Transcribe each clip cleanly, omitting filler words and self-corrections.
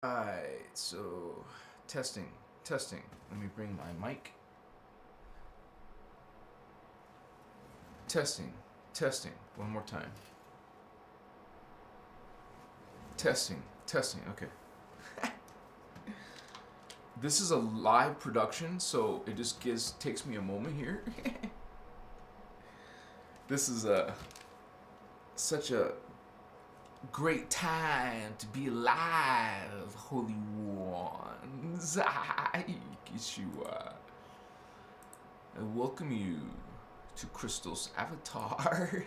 Alright, so testing. Let me bring my mic. Testing. One more time. Testing. Okay. This is a live production, so it just takes me a moment here. This is such a great time to be alive, Holy Ones. Yeshua. I welcome you to Christos Avatar.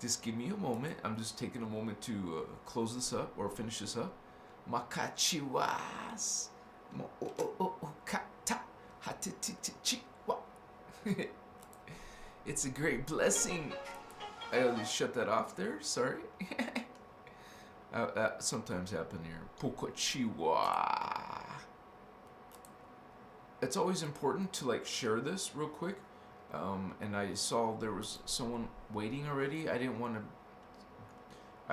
Just give me a moment. I'm just taking a moment to close this up or finish this up. Makachiwas. It's a great blessing. I just shut that off there. Sorry. That sometimes happen here. Pokochiwa. It's always important to like share this real quick. And I saw there was someone waiting already. I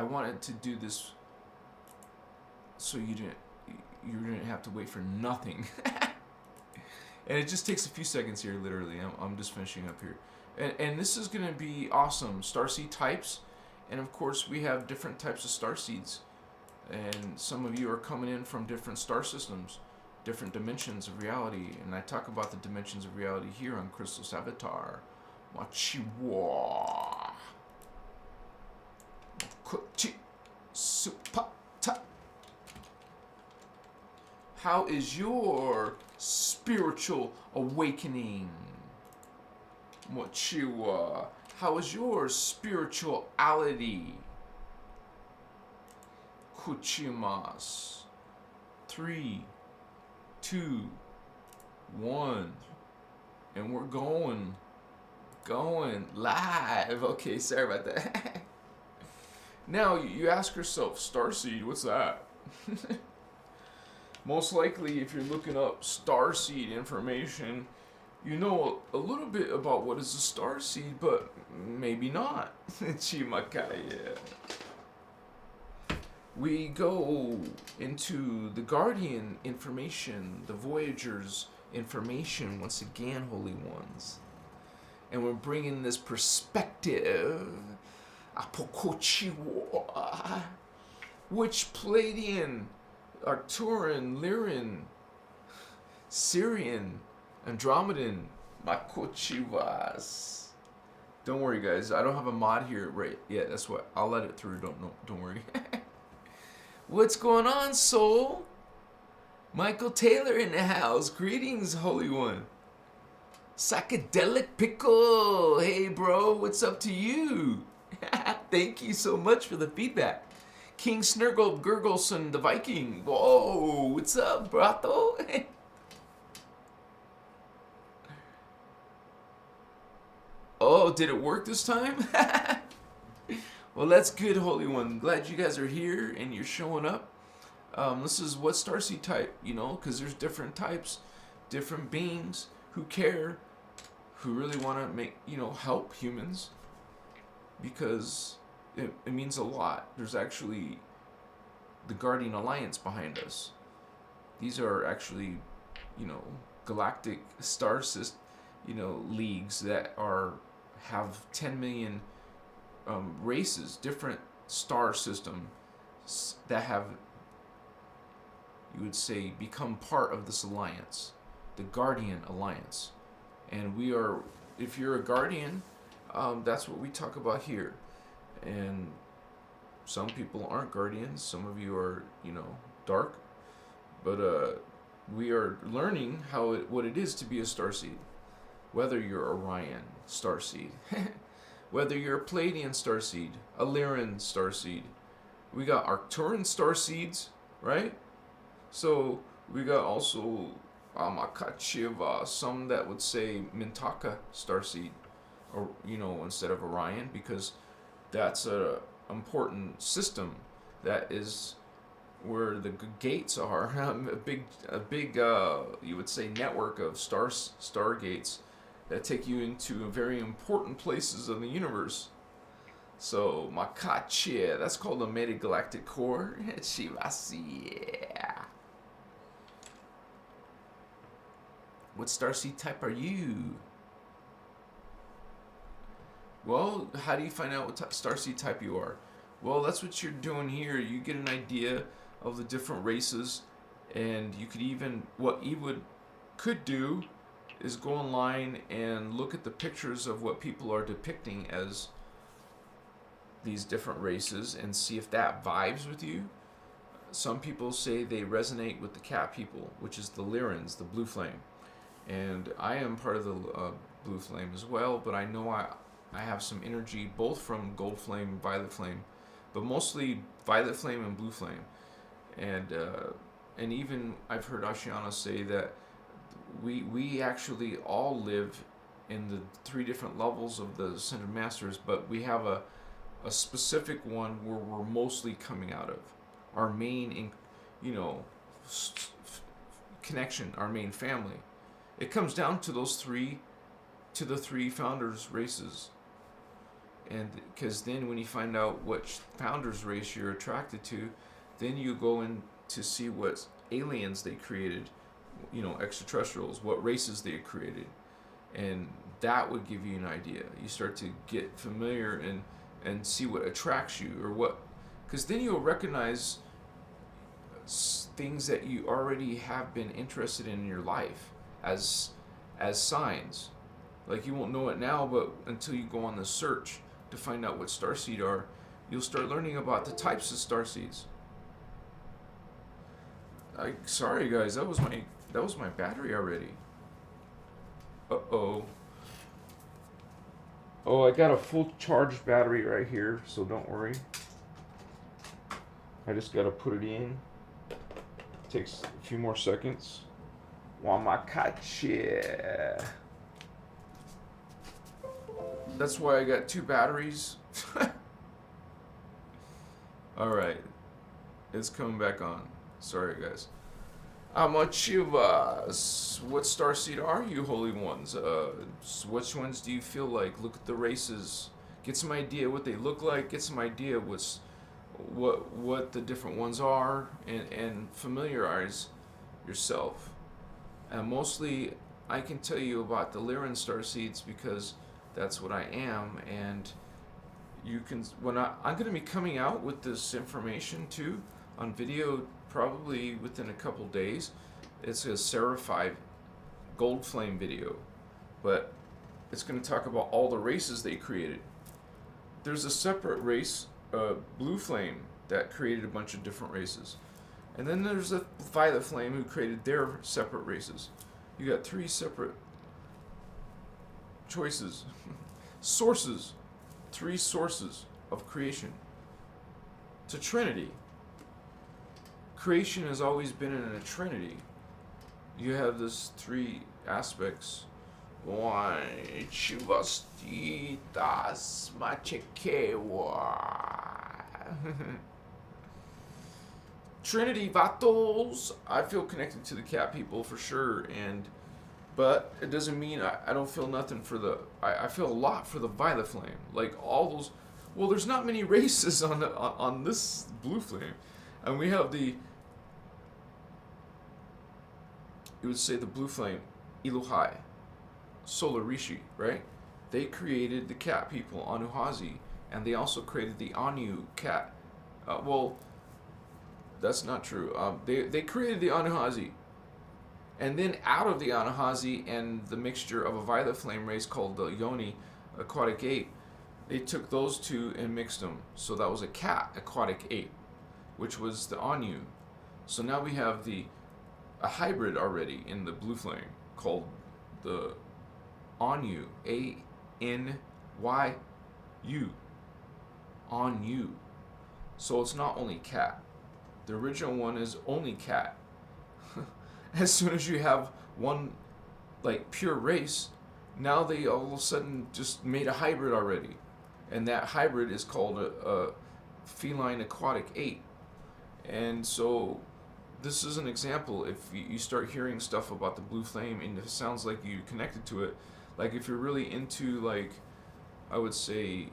wanted to do this so you didn't have to wait for nothing. And it just takes a few seconds here, literally. I'm just finishing up here. And this is going to be awesome. Starseed types. And of course, we have different types of starseeds. And some of you are coming in from different star systems, different dimensions of reality. And I talk about the dimensions of reality here on Christos Avatar. Machiwa. How is your spiritual awakening? Mochiwa. How is your spirituality? Kuchimas. 3, 2, 1. And we're going live. Okay, sorry about that. Now, you ask yourself, Starseed, what's that? Most likely, if you're looking up Starseed information, you know a little bit about what is a starseed, but maybe not. Chimakaya. We go into the Guardian information, the Voyagers information, once again, Holy Ones. And we're bringing this perspective, Apokochiwa, which Pleiadian, Arcturian, Lyran, Sirian, Andromedan, Makochivas. Don't worry, guys. I don't have a mod here right yet. That's what I'll let it through. Don't worry. What's going on, soul? Michael Taylor in the house. Greetings, Holy One. Psychedelic Pickle. Hey, bro. What's up to you? Thank you so much for the feedback. King Snurgle Gurgleson, the Viking. Whoa, what's up, brato? Oh, did it work this time? Well, that's good, Holy One. Glad you guys are here and you're showing up. This is what Starseed type, because there's different types, different beings who care, who really want to make, help humans, because it means a lot. There's actually the Guardian Alliance behind us. These are actually, galactic star system, leagues that have 10 million races, different star systems that have, you would say, become part of this alliance, the Guardian Alliance. And we are, if you're a Guardian, that's what we talk about here. And some people aren't Guardians, some of you are, dark, but we are learning what it is to be a Starseed. Whether you're Orion Starseed, whether you're a Pleiadian Starseed, a Lyran Starseed, we got Arcturian Starseeds, right? So we got also Amakachiva, some that would say Mintaka Starseed, or instead of Orion, because that's a important system. That is where the gates are. a big you would say network of stargates that take you into very important places of the universe. So, Makache, that's called the metagalactic core. Chivasi, yeah. What starseed type are you? Well, how do you find out what starseed type you are? Well, that's what you're doing here. You get an idea of the different races, and you could even, what you could do is go online and look at the pictures of what people are depicting as these different races and see if that vibes with you. Some people say they resonate with the cat people, which is the Lyrans, the blue flame. And I am part of the blue flame as well, but I know I have some energy both from gold flame, violet flame, but mostly violet flame and blue flame. And even I've heard Ashiana say that we actually all live in the 3 different levels of the Ascended Masters, but we have a specific one where we're mostly coming out of. Our main, connection, our main family. It comes down to those 3, to the 3 founders' races. And because then when you find out which founders' race you're attracted to, then you go in to see what aliens they created, extraterrestrials, what races they created. And that would give you an idea. You start to get familiar and see what attracts you, or what, because then you'll recognize things that you already have been interested in your life as signs. Like, you won't know it now, but until you go on the search to find out what starseed are, you'll start learning about the types of starseeds. Sorry guys, that was my battery already. Uh-oh. Oh, I got a full charged battery right here, so don't worry. I just gotta put it in. Takes a few more seconds. Wamakache. That's why I got 2 batteries. Alright. It's coming back on. Sorry guys. Amachivas. What starseed are you, holy ones? Which ones do you feel like? Look at the races. Get some idea what they look like. Get some idea what the different ones are, and familiarize yourself. And mostly, I can tell you about the Lyran Starseeds because that's what I am. And you can, I'm going to be coming out with this information too on video, probably within a couple days. It's a Seraphi Gold Flame video, but it's going to talk about all the races they created. There's a separate race, Blue Flame, that created a bunch of different races. And then there's the Violet Flame who created their separate races. You got 3 separate choices, sources, 3 sources of creation. It's a trinity. Creation has always been in a trinity. You have this 3 aspects. One, Chivastitas Machekewa. Trinity vatos. I feel connected to the cat people for sure, but it doesn't mean I don't feel nothing for the. I feel a lot for the Violet Flame. Like all those. Well, there's not many races on this Blue Flame, and we have the. You would say the Blue Flame, Elohai, Solar Rishi, right? They created the cat people, Anuhazi, and they also created the Anu cat. Well, that's not true. They created the Anuhazi, and then out of the Anuhazi and the mixture of a Violet Flame race called the Yoni, aquatic ape, they took those 2 and mixed them. So that was a cat, aquatic ape, which was the Anu. So now we have a hybrid already in the Blue Flame called the Anu, A-N-Y-U, Anu. So it's not only cat. The original one is only cat. As soon as you have one like pure race, now they all of a sudden just made a hybrid already. And that hybrid is called a feline aquatic ape. And so this is an example. If you start hearing stuff about the Blue Flame and it sounds like you connected to it, like if you're really into, like, I would say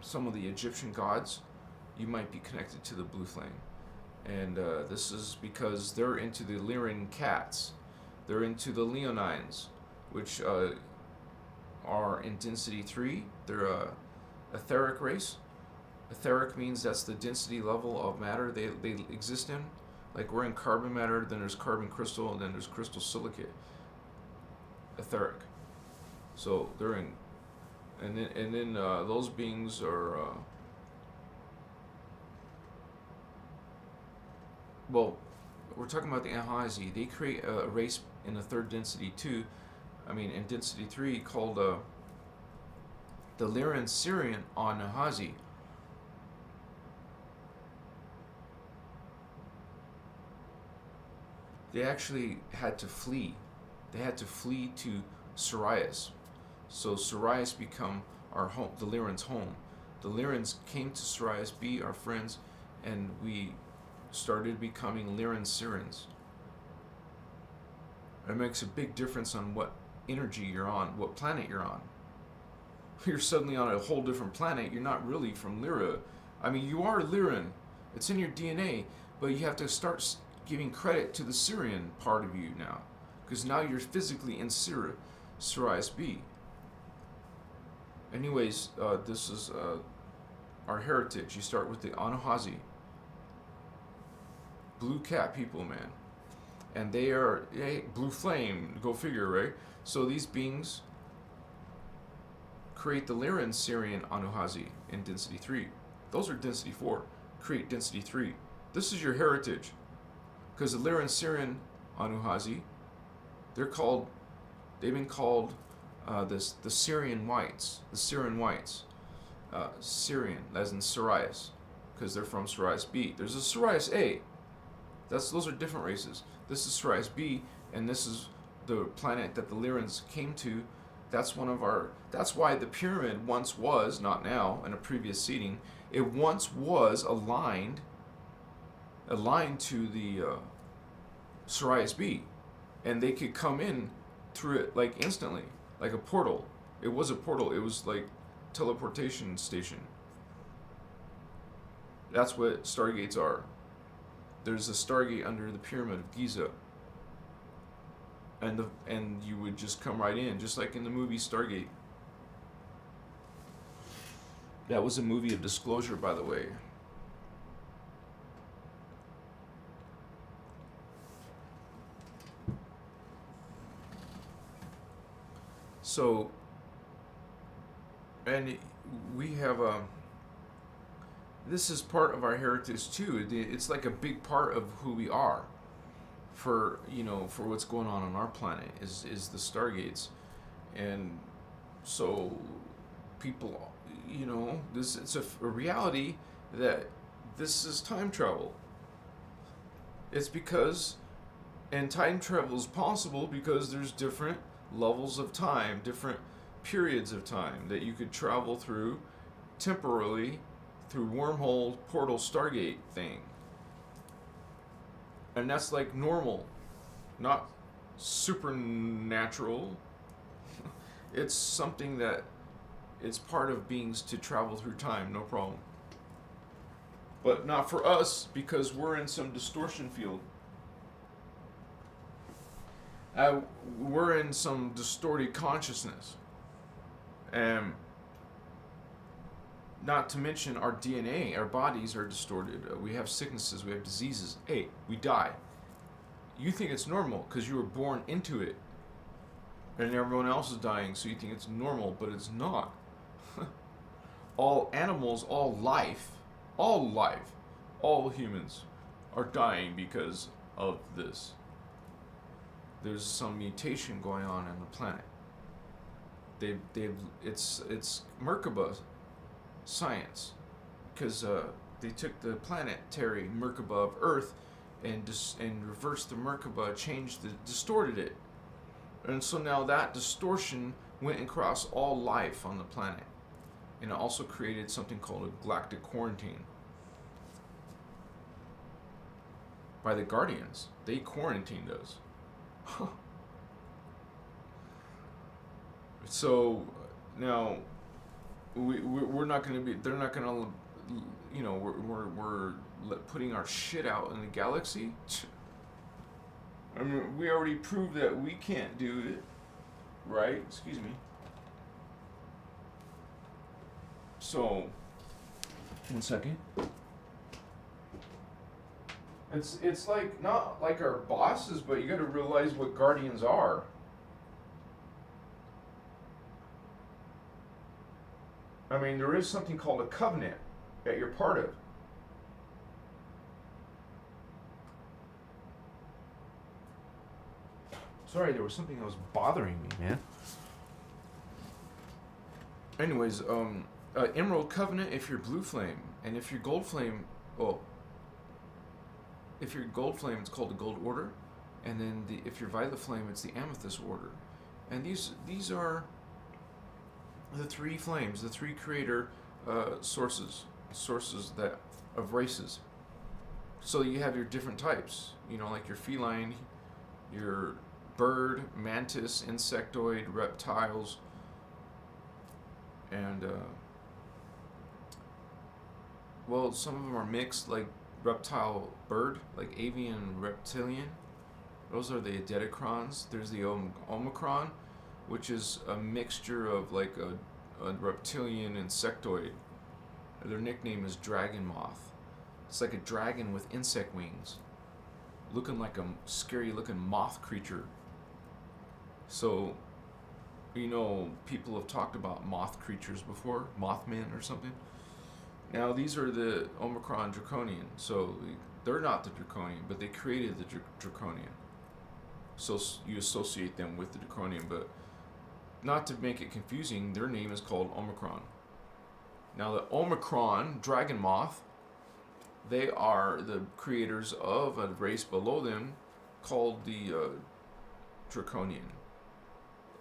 some of the Egyptian gods, you might be connected to the blue flame. And this is because they're into the Lyran cats. They're into the Leonines, which are in density 3. They're a etheric race. Etheric means that's the density level of matter they exist in. Like we're in carbon matter, then there's carbon crystal, and then there's crystal silicate. Etheric. So they're in, and then those beings are. Well, we're talking about the Anuhazi. They create a race in the 3rd density too. I mean, in density 3 called the Lyran Sirian Anuhazi. They actually had to flee. They had to flee to Sirius. So Sirius become our home, the Lyran's home. The Lyrans came to Sirius, be our friends, and we started becoming Lyran Sirians. It makes a big difference on what energy you're on, what planet you're on. You're suddenly on a whole different planet. You're not really from Lyra. I mean, you are Lyran. It's in your DNA, but you have to start giving credit to the Sirian part of you now, because now you're physically in Sirius B. Anyways, this is our heritage. You start with the Anuhazi. Blue cat people, man. And they are, hey, blue flame, go figure, right? So these beings create the Lyran Sirian Anuhazi in density 3. Those are density 4. Create density 3. This is your heritage. Because the Lyran Sirian Anuhazi, they've been called the Sirian whites. The Sirian whites. Sirian, as in Sirius, because they're from Sirius B. There's a Sirius A. Those are different races. This is Sirius B, and this is the planet that the Lyrans came to. That's why the pyramid once was, not now, in a previous seeding, it once was aligned to the Sirius B, and they could come in through it like instantly, like a portal. It was a portal. It was like teleportation station. That's what Stargates are. There's a Stargate under the Pyramid of Giza, and you would just come right in, just like in the movie Stargate. That was a movie of disclosure, by the way. So, and we have this is part of our heritage too. It's like a big part of who we are. For what's going on our planet is the Stargates, and so people, it's a reality that this is time travel. It's because, and time travel is possible because there's different levels of time, different periods of time that you could travel through temporarily through wormhole, portal, Stargate thing. And that's like normal, not supernatural. It's something that it's part of beings to travel through time, no problem. But not for us, because we're in some distortion field. We're in some distorted consciousness. And not to mention our DNA, our bodies are distorted. We have sicknesses, we have diseases. Hey, we die. You think it's normal because you were born into it. And everyone else is dying, so you think it's normal, but it's not. All animals, all life, all humans are dying because of this. There's some mutation going on the planet. It's Merkaba science, because they took the planetary Merkaba of Earth and reversed the Merkaba, distorted it, and so now that distortion went across all life on the planet, and it also created something called a galactic quarantine by the Guardians. They quarantined us. So now we're not going to be. They're not going to. You know, we're putting our shit out in the galaxy. I mean, we already proved that we can't do it, right? Excuse me. So, 1 second. It's like not like our bosses, but you got to realize what guardians are. I mean, there is something called a covenant that you're part of. Sorry, there was something that was bothering me, man. Anyways, Emerald Covenant if you're Blue Flame, and if you're Gold Flame, well, if you're Gold Flame, it's called the Gold Order, and then if you're Violet Flame, it's the Amethyst Order, and these are the three flames, the three creator sources that of races. So you have your different types, you know, like your feline, your bird, mantis, insectoid, reptiles, and well, some of them are mixed, like reptile bird, like avian reptilian. Those are the Adedicrons. There's the Omicron, which is a mixture of like a reptilian insectoid. Their nickname is dragon moth. It's like a dragon with insect wings, looking like a scary looking moth creature. So, you know, people have talked about moth creatures before, Mothman or something. Now these are the Omicron Draconian. So they're not the Draconian, but they created the Draconian. So you associate them with the Draconian, but not to make it confusing, their name is called Omicron. Now the Omicron Dragon Moth, they are the creators of a race below them called the Draconian,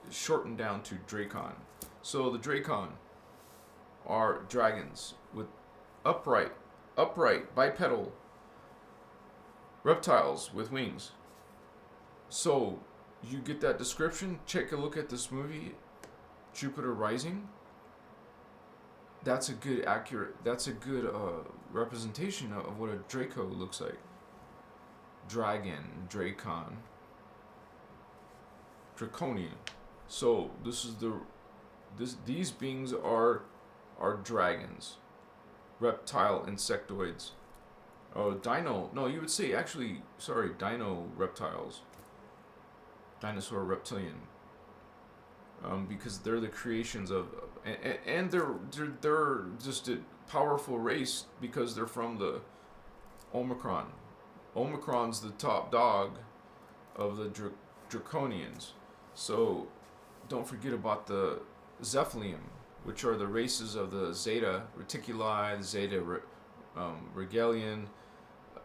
shortened down to Dracon. So the Dracon are dragons with upright, bipedal reptiles with wings. So you get that description, take a look at this movie, Jupiter Rising. That's a good representation of what a Draco looks like. Dragon, Dracon, Draconian. So these beings are dragons, reptile insectoids. Oh, dino reptiles, dinosaur reptilian. Because they're the creations of, and they're just a powerful race because they're from the Omicron. Omicron's the top dog of the Draconians. So don't forget about the Zephalium, which are the races of the Zeta Reticuli, Zeta Regalian.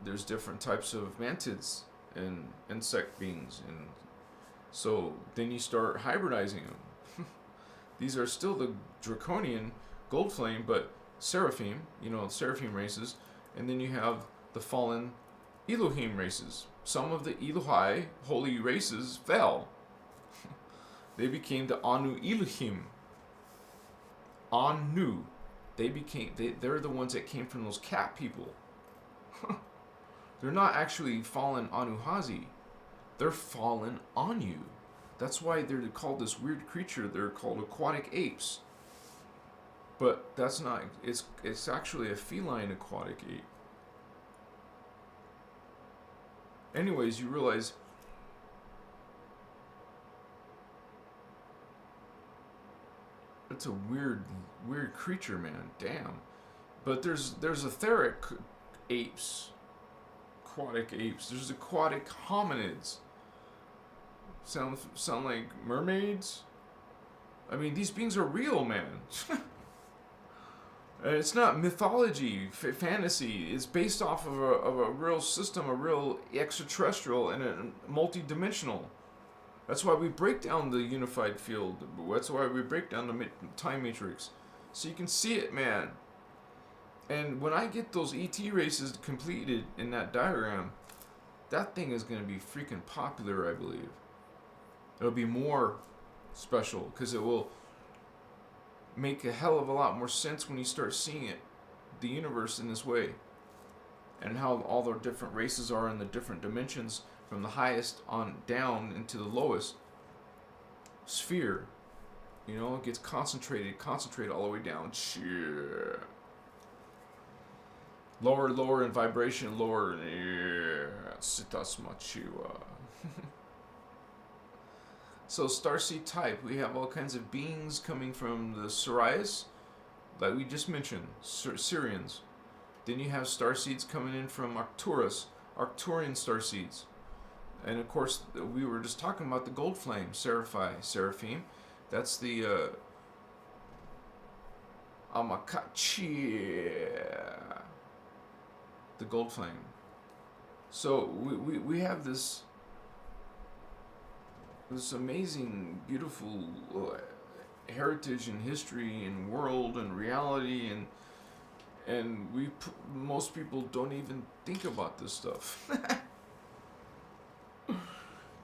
There's different types of mantids and insect beings, and so then you start hybridizing them. These are still the Draconian Gold Flame, but Seraphim, Seraphim races, and then you have the fallen Elohim races. Some of the Elohai, holy races, fell. They became the Anu Elohim. Anu. They're the ones that came from those cat people. They're not actually fallen Anuhazi. They're fallen Anu. That's why they're called this weird creature. They're called aquatic apes. But that's not, it's actually a feline aquatic ape. Anyways, you realize it's a weird creature, man. Damn. But there's etheric apes, aquatic apes. There's aquatic hominids. Sound like mermaids? I mean, these beings are real, man. It's not mythology, fantasy. It's based off of a real system, a real extraterrestrial, and a multidimensional. That's why we break down the unified field. That's why we break down the time matrix. So you can see it, man. And when I get those ET races completed in that diagram, that thing is going to be freaking popular, I believe. It'll be more special because it will make a hell of a lot more sense when you start seeing it, the universe in this way, and how all the different races are in the different dimensions, from the highest on down into the lowest sphere. You know, it gets concentrated all the way down. Shit. Lower in vibration, lower. So starseed type, we have all kinds of beings coming from the Sirius, like we just mentioned, Sirians. Then you have starseeds coming in from Arcturus, Arcturian starseeds. And of course, we were just talking about the gold flame, Seraphim. That's the Amakachi, the gold flame. So we have this amazing, beautiful heritage and history and world and reality, and most people don't even think about this stuff.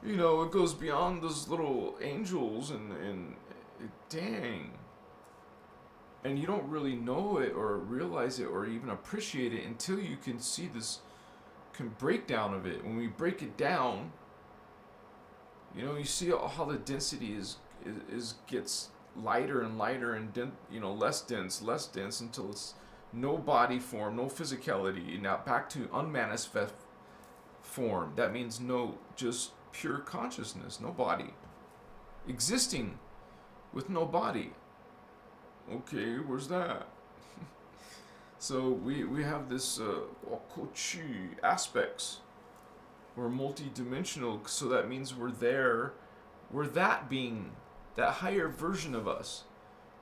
You know, it goes beyond those little angels and dang. And you don't really know it or realize it or even appreciate it until you can see this breakdown of it. When we break it down, you know, you see how the density gets lighter and lighter and less dense until it's no body form, no physicality. Now back to unmanifest form. That means just pure consciousness, no body, existing with no body. Okay, where's that? So we have this okochi aspects. We're multidimensional, so that means we're there. We're that being, that higher version of us,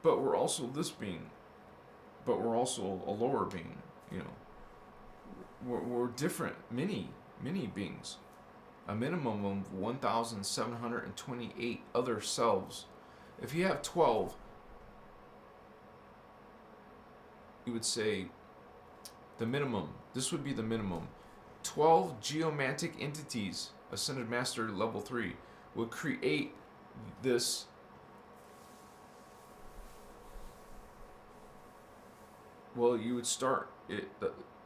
but we're also this being, but we're also a lower being. You know, we're different, many beings. A minimum of 1,728 other selves. If you have 12, you would say the minimum. This would be the minimum. 12 geomantic entities, Ascended Master level 3, would create this you would start it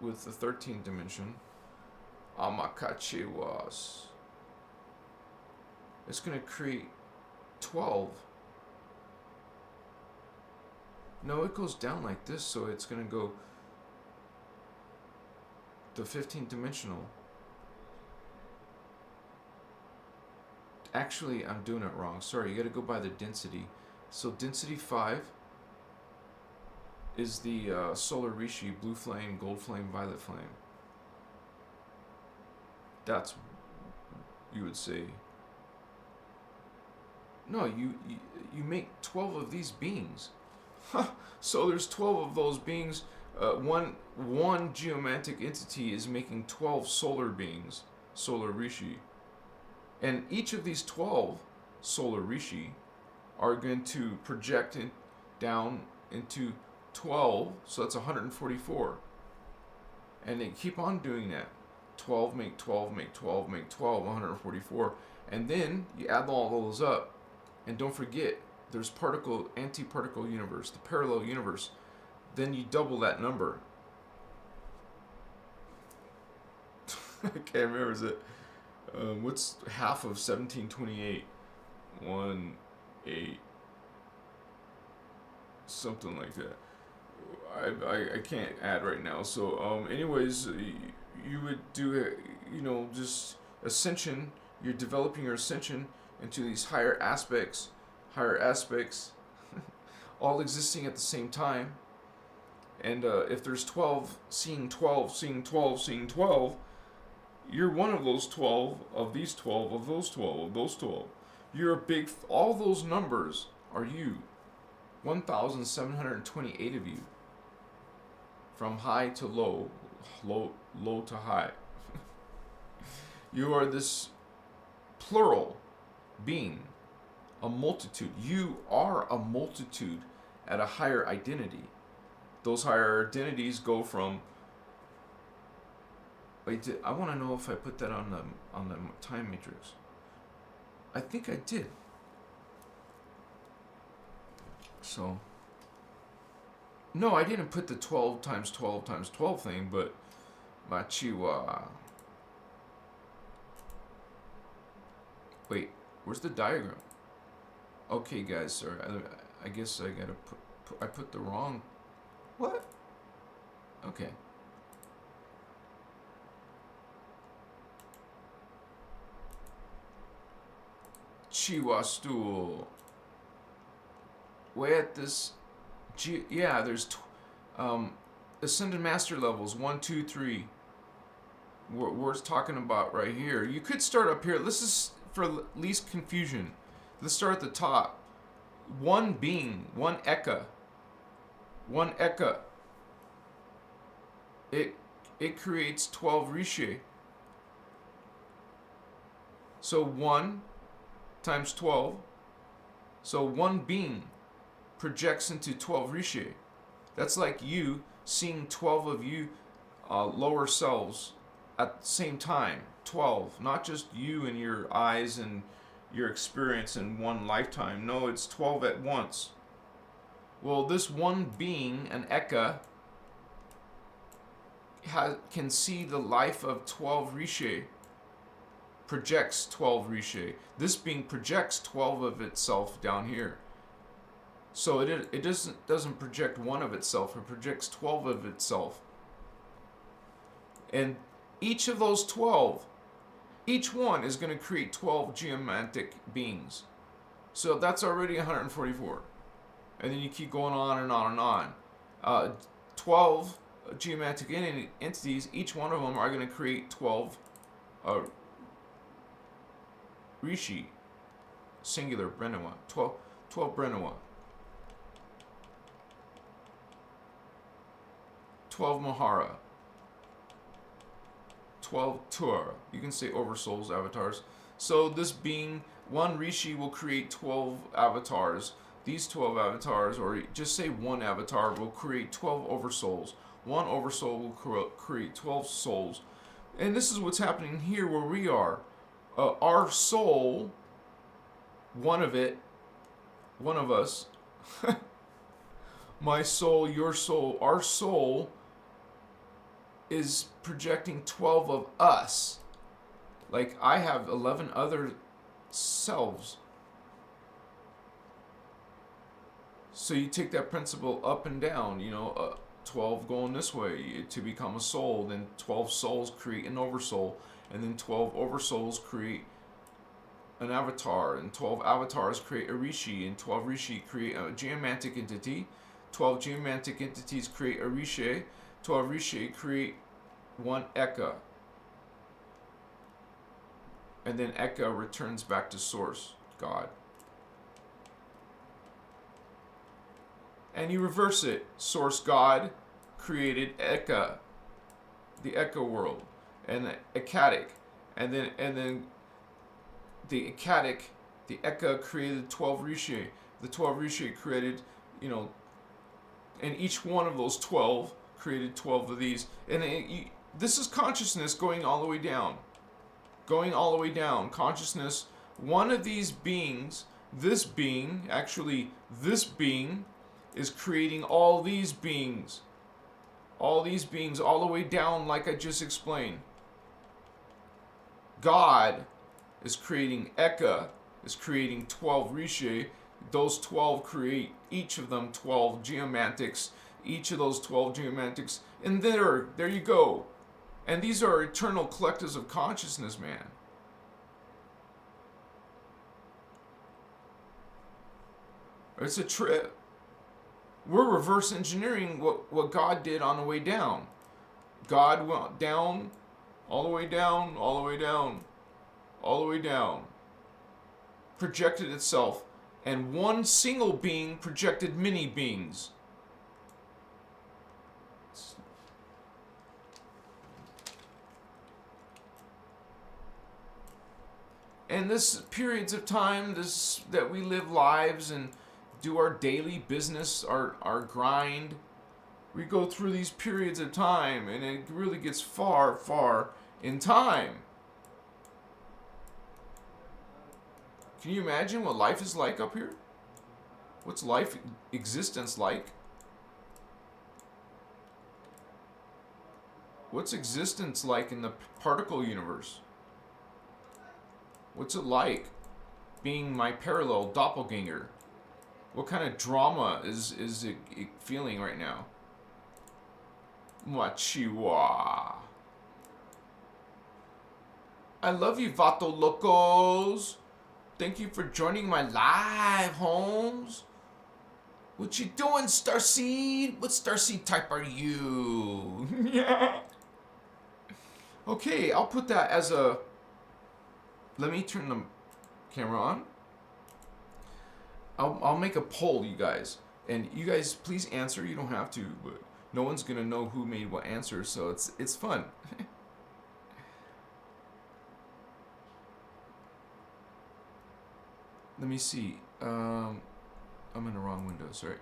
with the 13th dimension. Amakachi was. It's going to create 12. No, it goes down like this, so it's going to go the 15th dimensional. Actually, I'm doing it wrong. Sorry, you got to go by the density. So density 5 is the solar rishi, blue flame, gold flame, violet flame. That's, you would say. No, you make 12 of these beings. So there's 12 of those beings. One geomantic entity is making 12 solar beings, solar rishi. And each of these 12 solar rishi are going to project down into 12, so that's 144. And they keep on doing that. 12 make 12 make 12 make 12, 144. And then you add all those up. And don't forget, there's anti-particle universe, the parallel universe. Then you double that number. I can't remember, is it? What's half of 1728? 1/8. Something like that. I can't add right now. So, anyways, you would do, just ascension. You're developing your ascension into these higher aspects, all existing at the same time. And if there's 12, seeing 12, seeing 12, seeing 12, you're one of those 12, of these 12, of those 12, of those 12. You're a big, all those numbers are you. 1,728 of you. From high to low, low to high. You are this plural being, a multitude. You are a multitude at a higher identity. Those higher identities go from. Wait, I want to know if I put that on the time matrix. I think I did. So, No, I didn't put the 12 times 12 times 12 thing, but Machiwa. Wait, where's the diagram? Okay, guys, sorry. I guess I gotta I put the wrong. What? Okay. Chiwa stool. Way at this. Yeah, there's ascended master levels 1, 2, 3. We're talking about right here. You could start up here. This is for least confusion. Let's start at the top. One being, one Eka. One Eka. It creates 12 Rishi. So 1 times 12. So one being projects into 12 Rishi. That's like you seeing 12 of you lower selves at the same time. 12. Not just you and your eyes and your experience in one lifetime. No, it's 12 at once. Well, this one being, an Eka, can see the life of 12 Rishi. Projects 12 Rishi. This being projects 12 of itself down here. So it doesn't project one of itself. It projects 12 of itself. And each of those 12, each one is going to create 12 geomantic beings. So that's already 144. And then you keep going on and on and on. 12 geomantic entities, each one of them are going to create 12 Rishi. Singular, Brenawa. 12 Brenawa. 12 Mahara. 12 Tuara. You can say oversouls, avatars. So this being, one Rishi will create 12 avatars. These 12 avatars, or just say one avatar, will create 12 oversouls. One oversoul will create 12 souls. And this is what's happening here where we are. Our soul, one of us, my soul, your soul, our soul is projecting 12 of us. Like I have 11 other selves. So you take that principle up and down, 12 going this way to become a soul, then 12 souls create an oversoul, and then 12 oversouls create an avatar, and 12 avatars create a Rishi, and 12 Rishi create a geomantic entity, 12 geomantic entities create a Rishi, 12 Rishi create one Eka, and then Eka returns back to source, God. And you reverse it. Source God created Eka, the Eka world, and the Ekatic, and then the Ekatic, the Eka created 12 Rishi. The 12 Rishi created, and each one of those 12 created 12 of these. And this is consciousness going all the way down. Going all the way down. Consciousness, one of these beings, this being is creating all these beings. All these beings all the way down like I just explained. God is creating Eka, is creating 12 Rishi. Those 12 create, each of them 12 geomantics. Each of those 12 geomantics. And there you go. And these are eternal collectives of consciousness, man. It's a trip. We're reverse engineering what God did on the way down. God went down, all the way down, all the way down, all the way down. Projected itself. And one single being projected many beings. And this periods of time, that we live lives and do our daily business, our grind. We go through these periods of time, and it really gets far, far in time. Can you imagine what life is like up here? What's life existence like? What's existence like in the particle universe? What's it like being my parallel doppelganger? What kind of drama is it feeling right now? Machiwa. I love you, Vato Locos. Thank you for joining my live, Holmes. What you doing, Starseed? What Starseed type are you? Yeah. Okay, I'll put that as a... Let me turn the camera on. I'll make a poll, you guys. And you guys, please answer. You don't have to, but no one's going to know who made what answer, so it's fun. Let me see. I'm in the wrong window, sorry.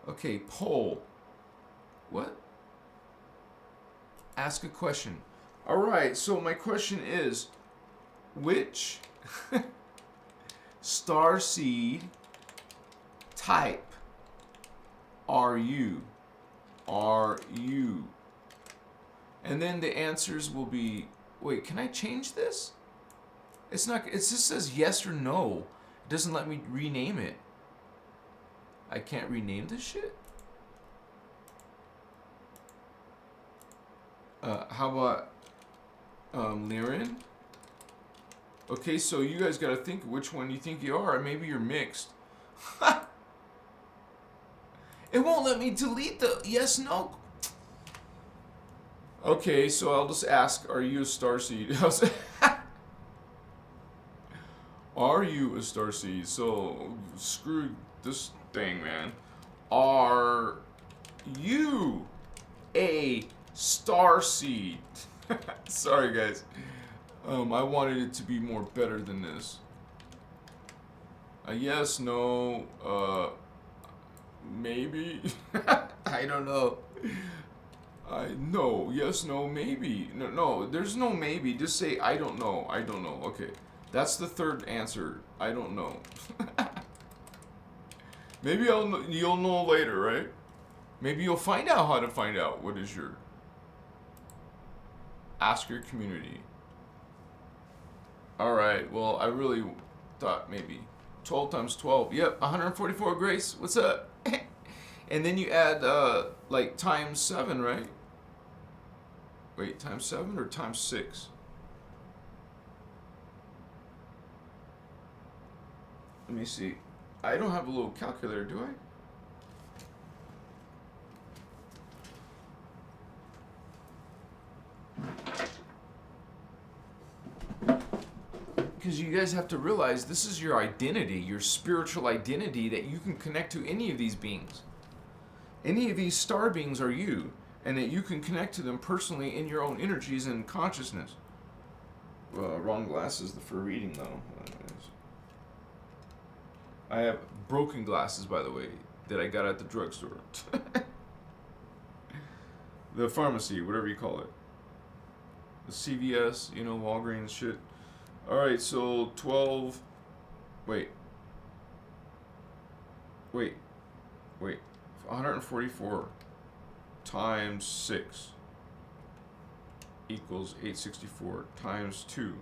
Okay, poll. What? Ask a question. All right, so my question is, which starseed type are you? Are you? And then the answers will be, wait, can I change this? It's not, it just says yes or no. It doesn't let me rename it. I can't rename this shit? How about Lyran? Okay, so you guys gotta think which one you think you are. Maybe you're mixed. It won't let me delete the yes, no. Okay, so I'll just ask, are you a starseed? Are you a starseed? So, screw this thing, man. Are you a starseed? Sorry, guys. I wanted it to be more better than this. Yes, no, maybe. I don't know. No, yes, no, maybe. No, there's no maybe. Just say I don't know. I don't know. Okay. That's the third answer. I don't know. Maybe you'll know later, right? Maybe you'll find out how to find out what is your... Ask your community. Alright, well, I really thought maybe 12 times 12. Yep, 144 grace. What's up? And then you add, like, times 7, right? Wait, times 7 or times 6? Let me see. I don't have a little calculator, do I? Because you guys have to realize this is your identity, your spiritual identity, that you can connect to any of these beings. Any of these star beings are you, and that you can connect to them personally in your own energies and consciousness. Wrong glasses for reading, though. I have broken glasses, by the way, that I got at the drugstore. The pharmacy, whatever you call it. The CVS, you know, Walgreens shit. Alright, so 12... Wait. 144 times 6 equals 864 times 2.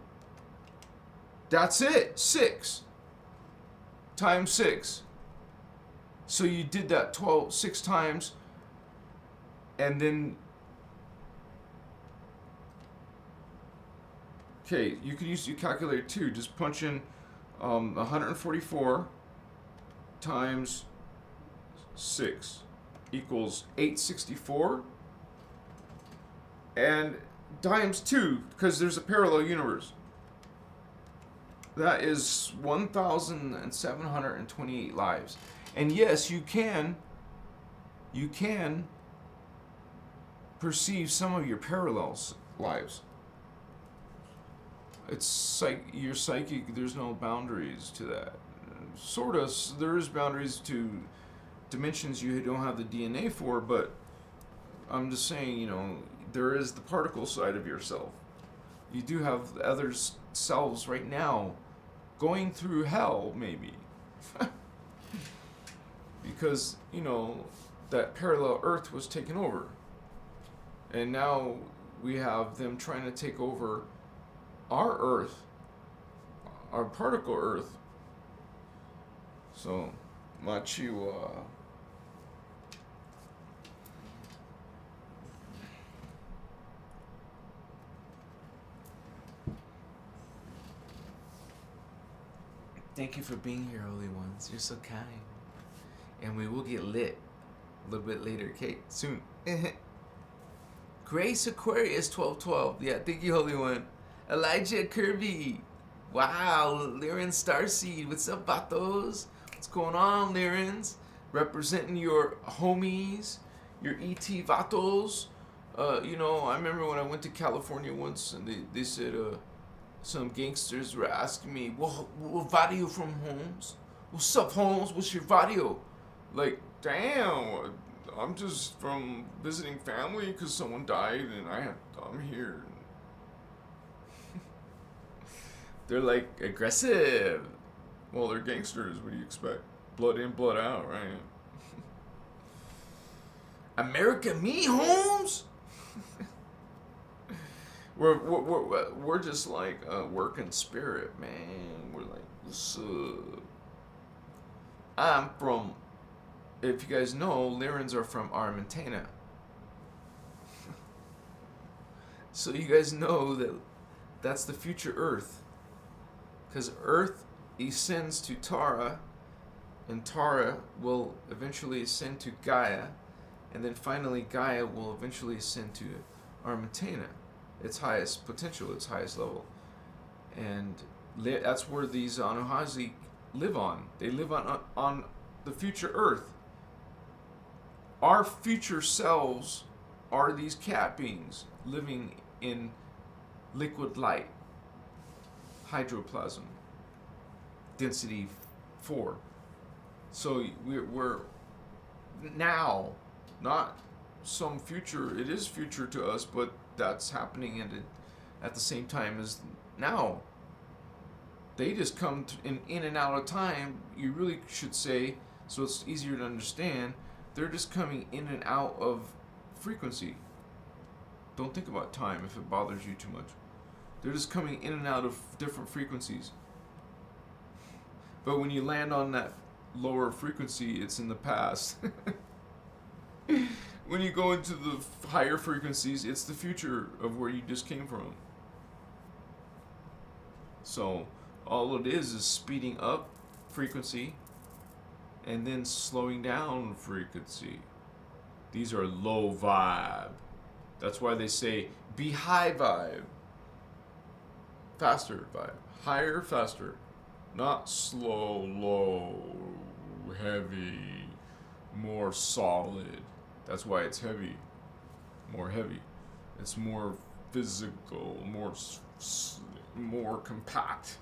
That's it! 6! Times 6. So you did that 6 times, and then... Okay, you could use your calculator too. Just punch in 144 times 6 equals 864. And times 2, because there's a parallel universe. That is 1,728 lives. And yes, you can perceive some of your parallels lives. It's your psychic, there's no boundaries to that. Sort of, there is boundaries to dimensions you don't have the DNA for, but I'm just saying, you know, there is the particle side of yourself. You do have other selves right now going through hell, maybe. Because, you know, that parallel Earth was taken over. And now we have them trying to take over our Earth, our particle Earth. So, Machiwa. Thank you for being here, Holy Ones. You're so kind. And we will get lit a little bit later, Kate. Soon. Grace Aquarius 1212. Yeah, thank you, Holy One. Elijah Kirby. Wow, Lyran Starseed. What's up, vatos? What's going on, Lyrans? Representing your homies, your ET vatos. You know, I remember when I went to California once and they said, some gangsters were asking me, what video from Holmes? What's up, Holmes? What's your video? Like, damn, I'm just from visiting family because someone died and I'm here. They're like aggressive. Well, they're gangsters. What do you expect? Blood in, blood out, right? America, me, Holmes? We're just like a working spirit, man. We're like, what's up? I'm from, if you guys know, Lyrans are from Arcturian. So you guys know that that's the future Earth. Because Earth ascends to Tara, and Tara will eventually ascend to Gaia, and then finally Gaia will eventually ascend to Arcturian, its highest potential, its highest level. And that's where these Anuhazi live on. They live on the future Earth. Our future selves are these cat beings living in liquid light, hydroplasm, density 4. So we're now, not some future. It is future to us, but that's happening at the same time as now. They just come in and out of time. You really should say, so it's easier to understand. They're just coming in and out of frequency. Don't think about time if it bothers you too much. They're just coming in and out of different frequencies. But when you land on that lower frequency, it's in the past. When you go into the higher frequencies, it's the future of where you just came from. So all it is speeding up frequency and then slowing down frequency. These are low vibe. That's why they say be high vibe. Faster vibe. Higher, faster. Not slow, low, heavy, more solid. That's why it's heavy. More heavy. It's more physical, more compact,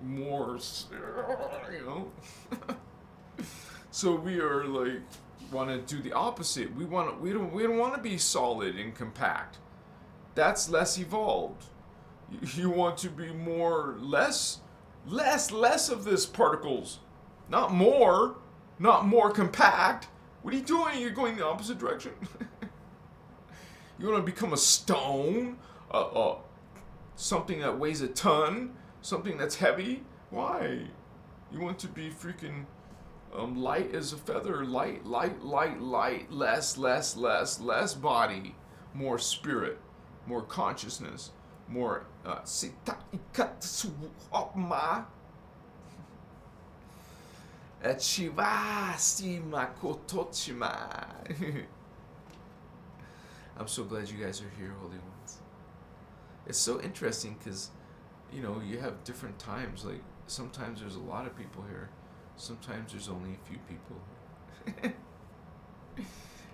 more, you know. So we are like want to do the opposite. We don't want to be solid and compact. That's less evolved. You want to be less of this particles, not more compact. What are you doing? You're going the opposite direction. You want to become a stone, something that weighs a ton, something that's heavy. Why? You want to be freaking light as a feather, light, less body, more spirit, more consciousness, more I'm so glad you guys are here, Holy Ones. It's so interesting because, you know, you have different times. Like, sometimes there's a lot of people here. Sometimes there's only a few people.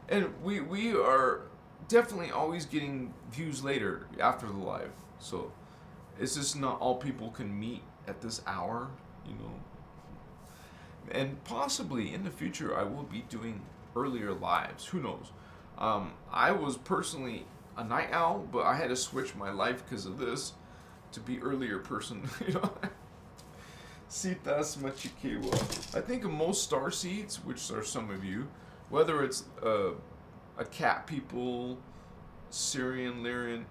And we are definitely always getting views later after the live. So it's just not all people can meet at this hour, you know. And possibly in the future I will be doing earlier lives. Who knows? I was personally a night owl, but I had to switch my life because of this to be earlier person. You know. Sitas Machikewa. I think of most starseeds, which are some of you, whether it's a cat people, Sirian, Lyran,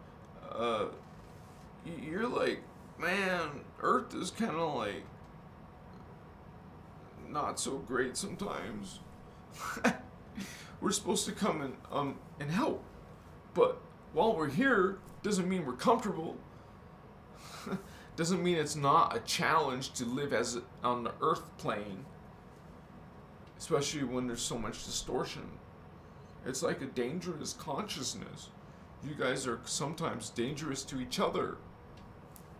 you're like, man, Earth is kind of like not so great sometimes. We're supposed to come and help, but while we're here, doesn't mean we're comfortable. Doesn't mean it's not a challenge to live as on the Earth plane, especially when there's so much distortion. It's like a dangerous consciousness. You guys are sometimes dangerous to each other.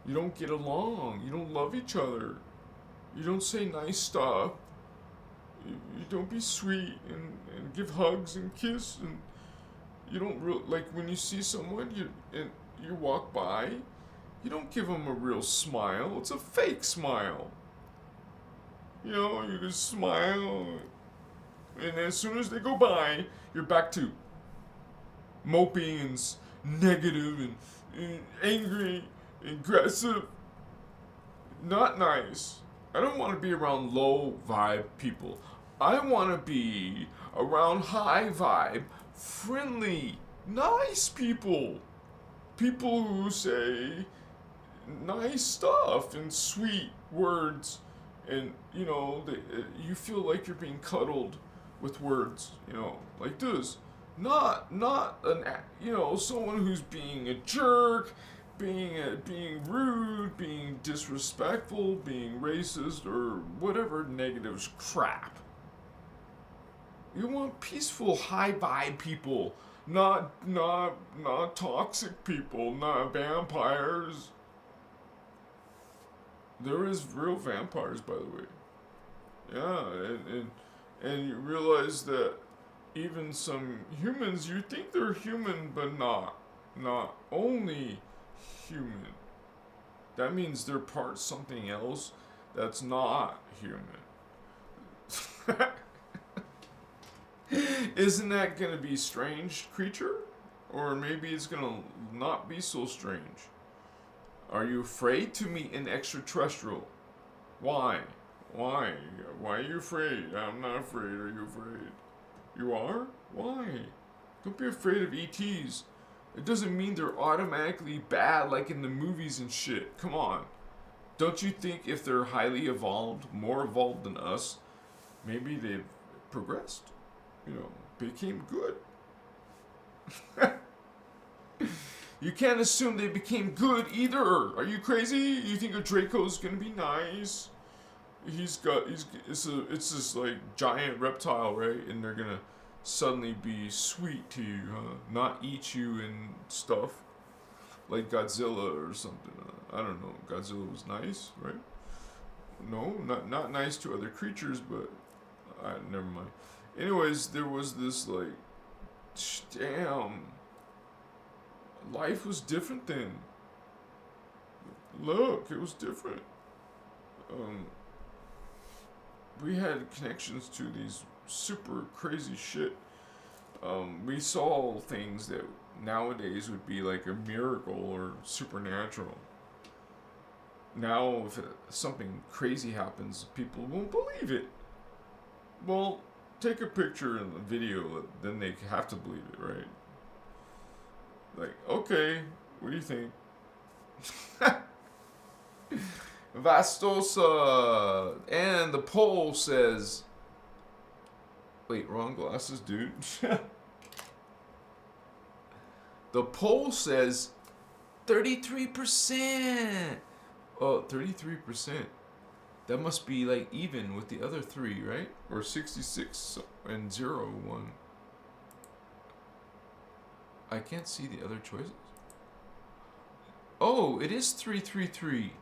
You don't get along. You don't love each other. You don't say nice stuff. You don't be sweet and give hugs and kiss. And you don't like when you see someone, you walk by, you don't give them a real smile. It's a fake smile. You know, you just smile, and as soon as they go by, you're back to moping and negative and angry, aggressive. Not nice. I don't want to be around low vibe people. I want to be around high vibe, friendly, nice people. People who say nice stuff and sweet words, and you know, you feel like you're being cuddled with words, you know, like this. Not an, you know, someone who's being a jerk, being rude, being disrespectful, being racist, or whatever negative crap. You want peaceful, high vibe people, not toxic people, not vampires. There is real vampires, by the way. Yeah, and you realize that even some humans, you think they're human, but not only human. That means they're part something else that's not human. Isn't that gonna be strange, creature? Or maybe it's gonna not be so strange. Are you afraid to meet an extraterrestrial? Why? Why? Why are you afraid? I'm not afraid. Are you afraid? You are? Why? Don't be afraid of ETs. It doesn't mean they're automatically bad like in the movies and shit. Come on. Don't you think if they're highly evolved, more evolved than us, maybe they've progressed? You know, became good. You can't assume they became good either. Are you crazy? You think a Draco's gonna be nice? It's this like giant reptile, right? And they're gonna suddenly be sweet to you, huh? Not eat you and stuff, like Godzilla or something. I don't know. Godzilla was nice, right? No, not nice to other creatures, but never mind. Anyways, there was this like, damn. Life was different then. Look, it was different. We had connections to these super crazy shit. We saw things that nowadays would be like a miracle or supernatural. Now, if something crazy happens, people won't believe it. Well, take a picture and a video, then they have to believe it, right? Like, okay, what do you think? Vastosa and the poll says, wait, wrong glasses, dude. The poll says 33%. Oh, 33%. That must be like even with the other three, right? Or 66 and 0, 1. I can't see the other choices. Oh, it is 333.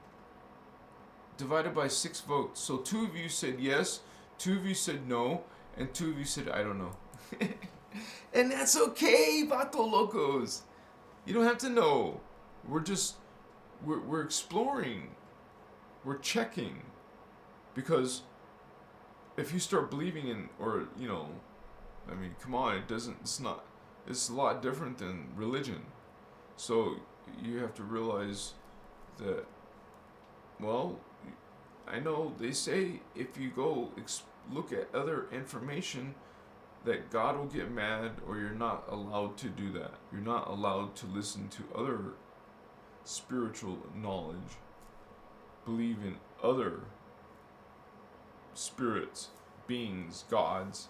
Divided by 6 votes. So 2 of you said yes, 2 of you said no, and 2 of you said I don't know. And that's okay, Vato Locos. You don't have to know. We're exploring. We're checking. Because if you start believing in, or, you know, I mean, come on, it's a lot different than religion. So you have to realize that, well, I know they say if you go look at other information, that God will get mad, or you're not allowed to do that. You're not allowed to listen to other spiritual knowledge, believe in other spirits, beings, gods.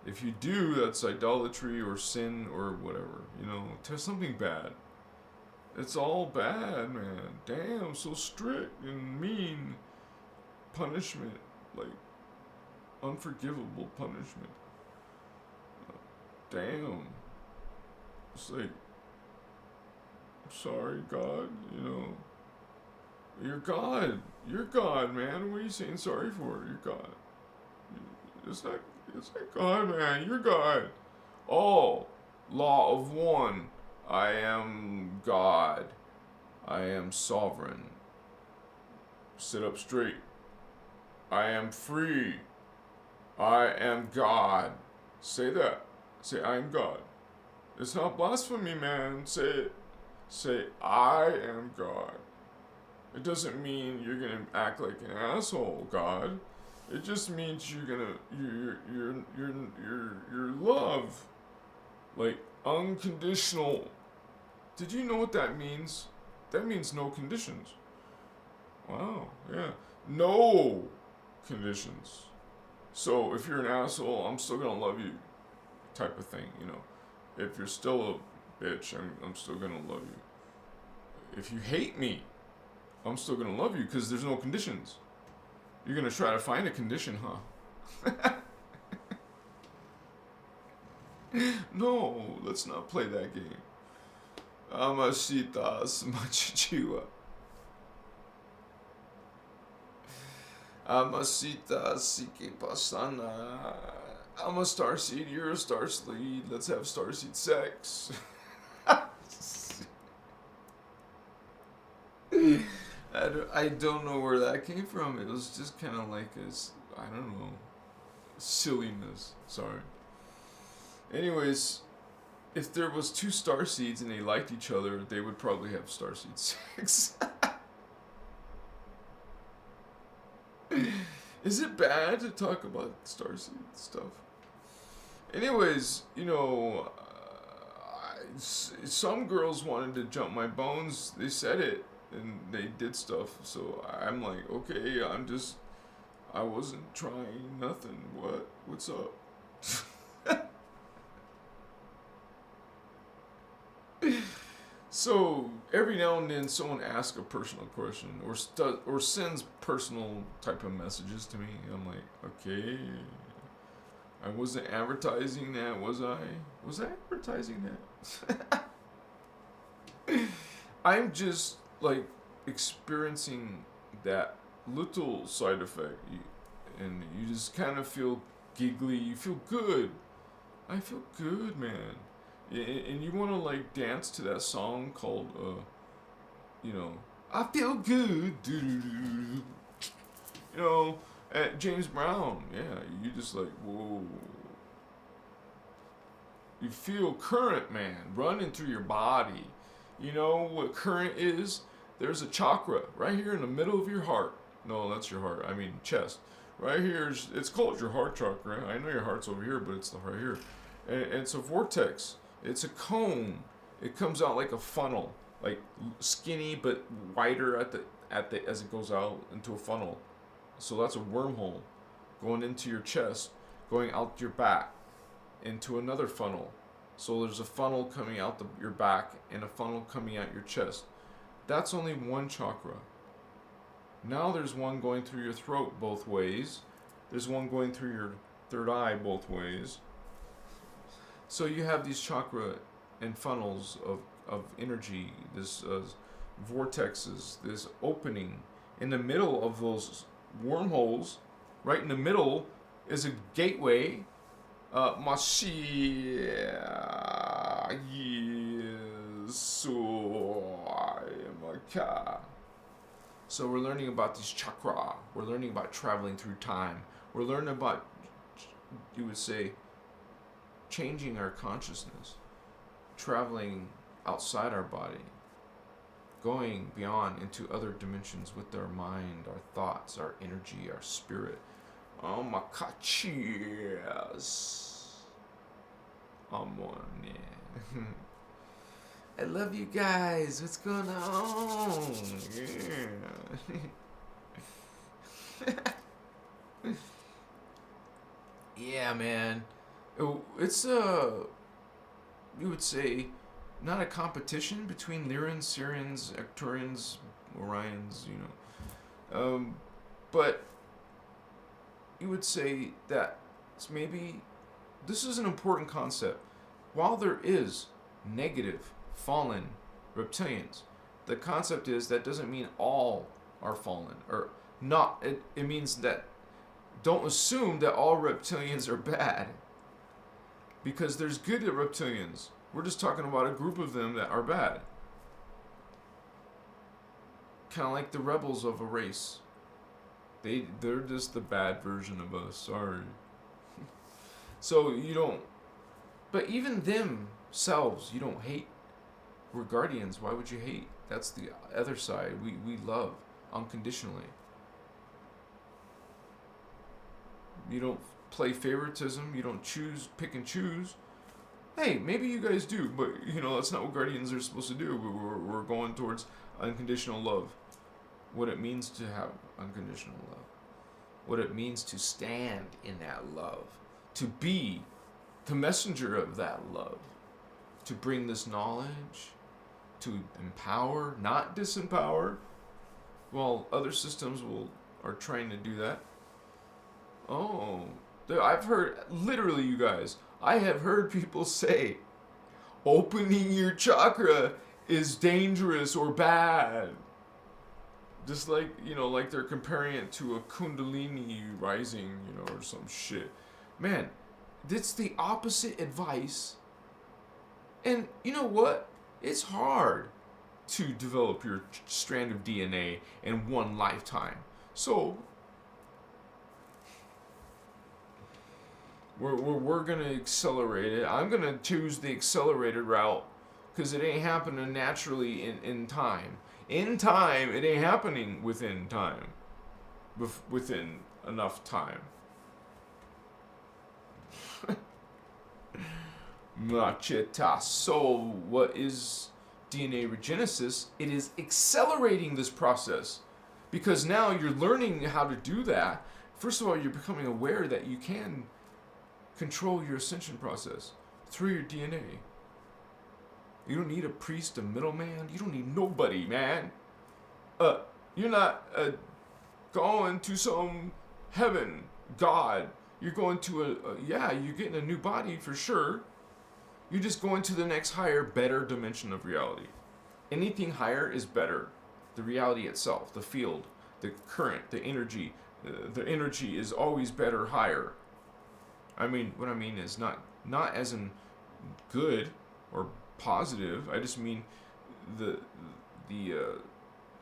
If you do, that's idolatry or sin or whatever, you know, something bad. It's all bad, man. Damn, so strict and mean. Punishment, like unforgivable punishment. Damn. It's like, sorry, God, you know. You're God. You're God, man. What are you saying sorry for? You're God. It's not God, man. You're God. Oh, law of one. I am God. I am sovereign. Sit up straight. I am free. I am God. Say that. Say, I am God. It's not blasphemy, man. Say it. Say, I am God. It doesn't mean you're gonna act like an asshole, God. It just means you're gonna your love, like unconditional. Did you know what that means? That means no conditions. Wow, yeah, no conditions. So if you're an asshole, I'm still gonna love you, type of thing. You know, if you're still a bitch, I'm still gonna love you. If you hate me, I'm still gonna love you because there's no conditions. You're gonna try to find a condition, huh? No, let's not play that game. Amasitas machichiwa. Amasita sike pasana. I'm a starseed, you're a starseed. Let's have starseed sex. I don't know where that came from. It was just kind of like I don't know, silliness. Sorry. Anyways, if there was two starseeds and they liked each other, they would probably have starseed sex. Is it bad to talk about starseed stuff? Anyways, you know, some girls wanted to jump my bones. They said it. And they did stuff, so I'm like, okay, I wasn't trying nothing. What's up? So every now and then, someone asks a personal question or sends personal type of messages to me. I'm like, okay, I wasn't advertising that, was I? Was I advertising that? I'm just like experiencing that little side effect, and you just kind of feel giggly. You feel good. I feel good, man. And you want to like dance to that song called, you know, I feel good. You know, at James Brown. Yeah, you just like, whoa. You feel current, man, running through your body. You know what current is? There's a chakra right here in the middle of your heart. No, that's your heart. I mean chest. Right here, it's called your heart chakra. I know your heart's over here, but it's the right here. And it's a vortex. It's a cone. It comes out like a funnel, like skinny but wider at the as it goes out into a funnel. So that's a wormhole going into your chest, going out your back into another funnel. So there's a funnel coming out your back and a funnel coming out your chest. That's only one chakra. Now there's one going through your throat both ways. There's one going through your third eye both ways. So you have these chakra and funnels of energy, this vortexes, this opening. In the middle of those wormholes, right in the middle, is a gateway. So we're learning about these chakra. We're learning about traveling through time. We're learning about, you would say, changing our consciousness, traveling outside our body, going beyond into other dimensions with our mind, our thoughts, our energy, our spirit. Oh my God, cheers. I'm one, yeah. I love you guys. What's going on? Yeah. Yeah, man. It's you would say, not a competition between Lyrans, Sirians, Arcturians, Orions, but you would say that maybe this is an important concept. While there is negative, fallen reptilians, the concept is that doesn't mean all are fallen or not. It means that don't assume that all reptilians are bad, because there's good reptilians. We're just talking about a group of them that are bad. Kind of like the rebels of a race. They're just the bad version of us. Sorry. So you don't. But even themselves, you don't hate. We're guardians. Why would you hate? That's the other side. We love unconditionally. You don't play favoritism. You don't pick and choose. Hey, maybe you guys do, but that's not what guardians are supposed to do. We're going towards unconditional love. What it means to have unconditional love. What it means to stand in that love. To be the messenger of that love. To bring this knowledge. To empower, not disempower. Well, other systems are trying to do that. Oh, I've heard, literally, you guys, I have heard people say, opening your chakra is dangerous or bad. Just like, like they're comparing it to a kundalini rising, or some shit. Man, that's the opposite advice. And you know what? It's hard to develop your strand of DNA in one lifetime. So we're going to accelerate it. I'm going to choose the accelerated route because it ain't happening naturally in time. In time, it ain't happening within time. Within enough time. Macheta. So, what is DNA regenesis? It is accelerating this process. Because now you're learning how to do that. First of all, you're becoming aware that you can control your ascension process through your DNA. You don't need a priest, a middleman. You don't need nobody, man. You're not going to some heaven, God. You're going to you're getting a new body for sure. You're just going to the next higher, better dimension of reality. Anything higher is better. The reality itself, the field, the current, the energy. The energy is always better, higher. I mean, what I mean is not as in good or positive. I just mean the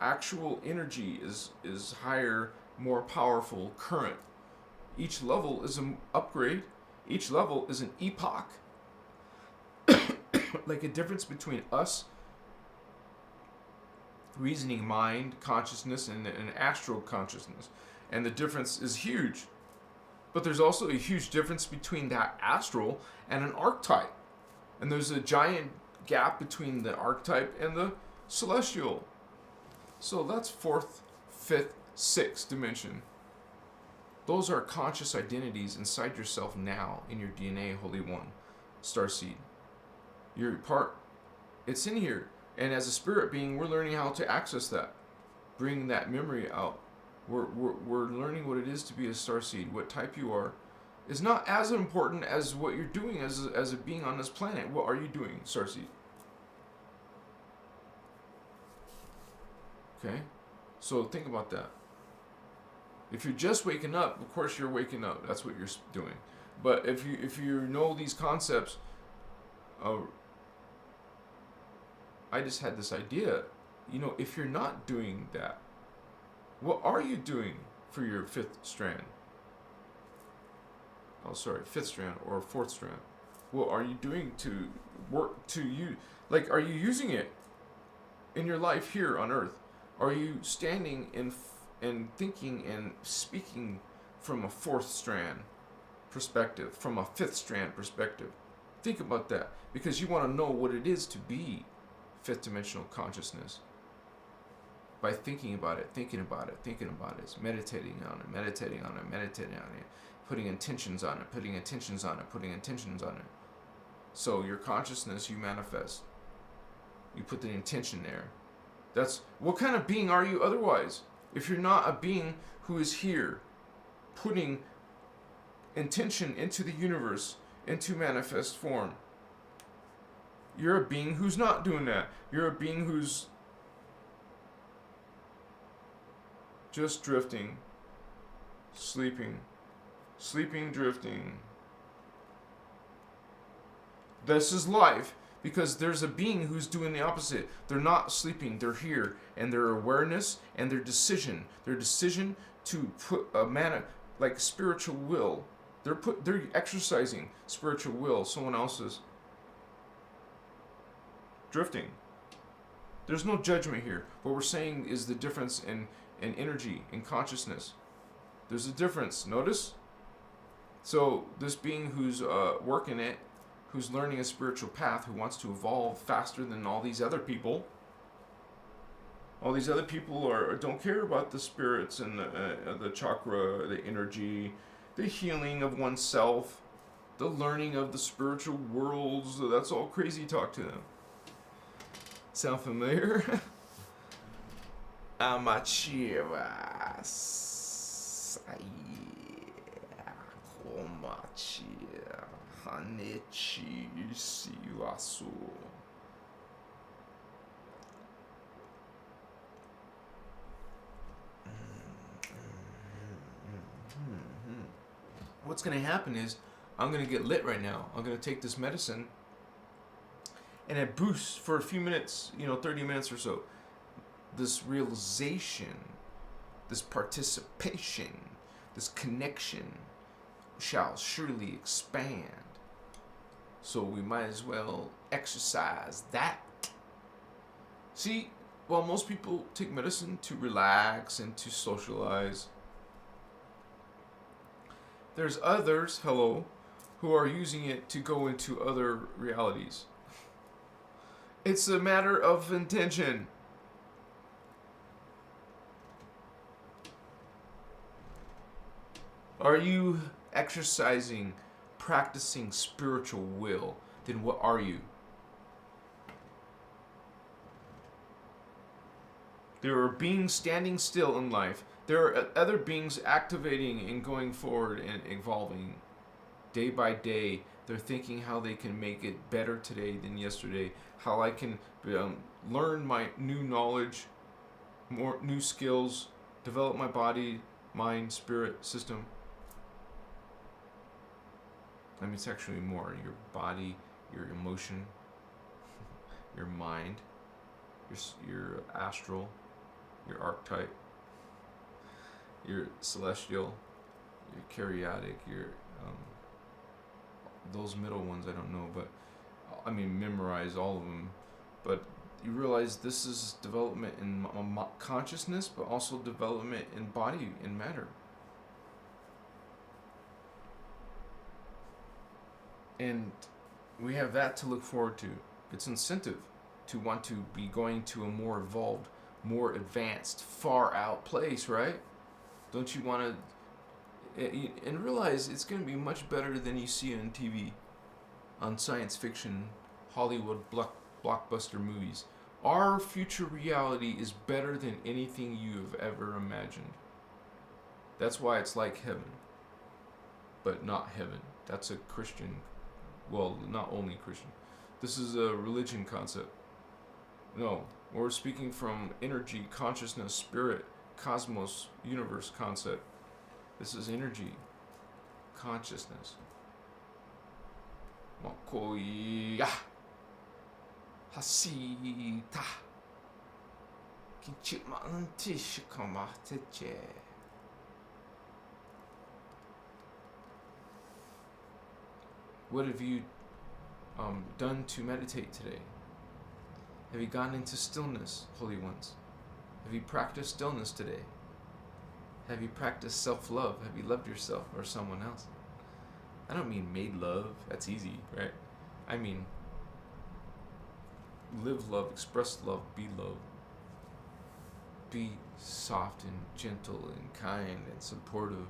actual energy is higher, more powerful, current. Each level is an upgrade. Each level is an epoch. Like a difference between us, reasoning mind, consciousness, and astral consciousness. And the difference is huge. But there's also a huge difference between that astral and an archetype. And there's a giant gap between the archetype and the celestial. So that's 4th, 5th, 6th dimension. Those are conscious identities inside yourself now in your DNA, Holy One, Starseed. You're part. It's in here. And as a spirit being, we're learning how to access that. Bring that memory out. We're learning what it is to be a starseed. What type you are is not as important as what you're doing as a being on this planet. What are you doing, starseed? Okay? So think about that. If you're just waking up, of course you're waking up. That's what you're doing. But if you know these concepts, I just had this idea. If you're not doing that, what are you doing for your 5th strand? Oh, sorry, 5th strand or 4th strand. What are you doing to work to you? Like, are you using it in your life here on Earth? Are you standing and thinking and speaking from a 4th strand perspective, from a 5th strand perspective? Think about that, because you want to know what it is to be fifth dimensional consciousness by thinking about it, thinking about it, thinking about it, meditating on it, meditating on it, meditating on it, putting intentions on it, putting intentions on it, putting intentions on it. So your consciousness, you manifest. You put the intention there. That's what kind of being are you otherwise? If you're not a being who is here, putting intention into the universe, into manifest form, you're a being who's not doing that. You're a being who's just drifting, sleeping, drifting. This is life, because there's a being who's doing the opposite. They're not sleeping, they're here, and their awareness and their decision to put a like spiritual will. They're exercising spiritual will, someone else's. Drifting. There's no judgment here. What we're saying is the difference in energy, in consciousness. There's a difference. Notice? So this being who's working it, who's learning a spiritual path, who wants to evolve faster than all these other people. All these other people don't care about the spirits and the chakra, the energy, the healing of oneself, the learning of the spiritual worlds. That's all crazy talk to them. Sound familiar? Amachira Komachira Hanechi Siwasu. What's going to happen is I'm going to get lit right now. I'm going to take this medicine and it boosts for a few minutes, 30 minutes or so. This realization, this participation, this connection shall surely expand. So we might as well exercise that. See, while most people take medicine to relax and to socialize, there's others, who are using it to go into other realities. It's a matter of intention. Are you exercising, practicing spiritual will? Then what are you? There are beings standing still in life. There are other beings activating and going forward and evolving day by day. They're thinking how they can make it better today than yesterday. How I can learn my new knowledge, more new skills, develop my body, mind, spirit, system. I mean, it's actually more your body, your emotion, your mind, your astral, your archetype, your celestial, your karyotic, your those middle ones I don't know, but I mean memorize all of them. But you realize this is development in consciousness, but also development in body and matter. And we have that to look forward to. It's incentive to want to be going to a more evolved, more advanced, far out place, right? Don't you want to... And realize it's going to be much better than you see on TV, on science fiction, Hollywood blockbuster movies. Our future reality is better than anything you have ever imagined. That's why it's like heaven, but not heaven. That's a Christian, well, not only Christian. This is a religion concept. No, we're speaking from energy, consciousness, spirit, cosmos, universe concept. This is energy, consciousness. Makoya hasita kinchimantish kamateche. What have you done to meditate today? Have you gone into stillness, holy ones? Have you practiced stillness today? Have you practiced self-love? Have you loved yourself or someone else? I don't mean made love. That's easy, right? I mean, live love, express love, be love. Be soft and gentle and kind and supportive and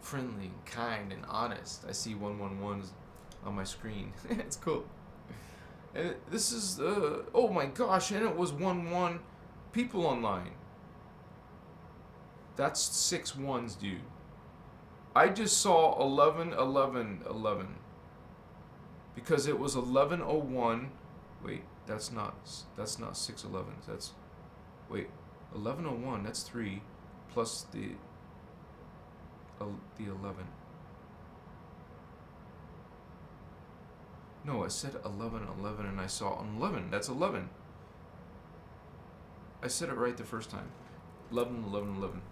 friendly and kind and honest. I see 111s on my screen. It's cool. And this is oh my gosh, and it was 1-1 people online. That's 6 ones, dude. I just saw 11-11-11 because it was 11:01. Wait, that's not 6-11s. That's, wait, 11:01. That's 3 plus the 11. No, I said 11:11 and I saw 11. That's 11. I said it right the first time. 11:11:11.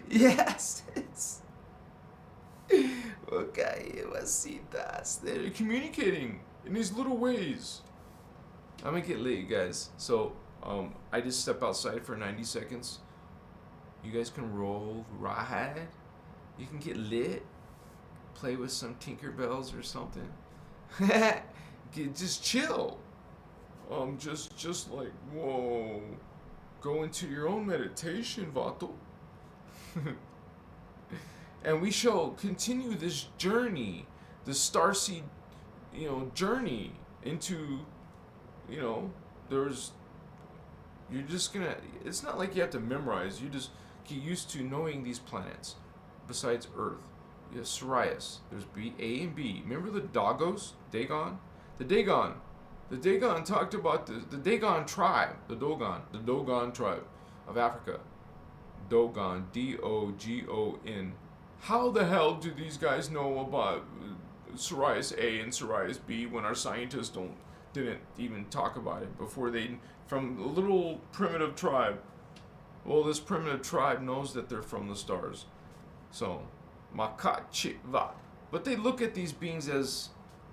Yes. Okay, masitas. They're communicating in these little ways. I'm gonna get late, guys. So, I just step outside for 90 seconds. You guys can roll, ride. You can get lit. Play with some Tinkerbells or something. Just chill. Just like, whoa. Go into your own meditation, Vato. And we shall continue this journey, the Starseed, journey into, you're just gonna, it's not like you have to memorize, you just get used to knowing these planets. Besides Earth, you have Sirius, there's A and B. Remember the Dagos? Dagon? The Dagon talked about the Dagon tribe, the Dogon tribe of Africa. Dogon, D-O-G-O-N. How the hell do these guys know about Sirius A and Sirius B when our scientists didn't even talk about it before from a little primitive tribe? Well, this primitive tribe knows that they're from the stars. So, Makachiva. But they look at these beings as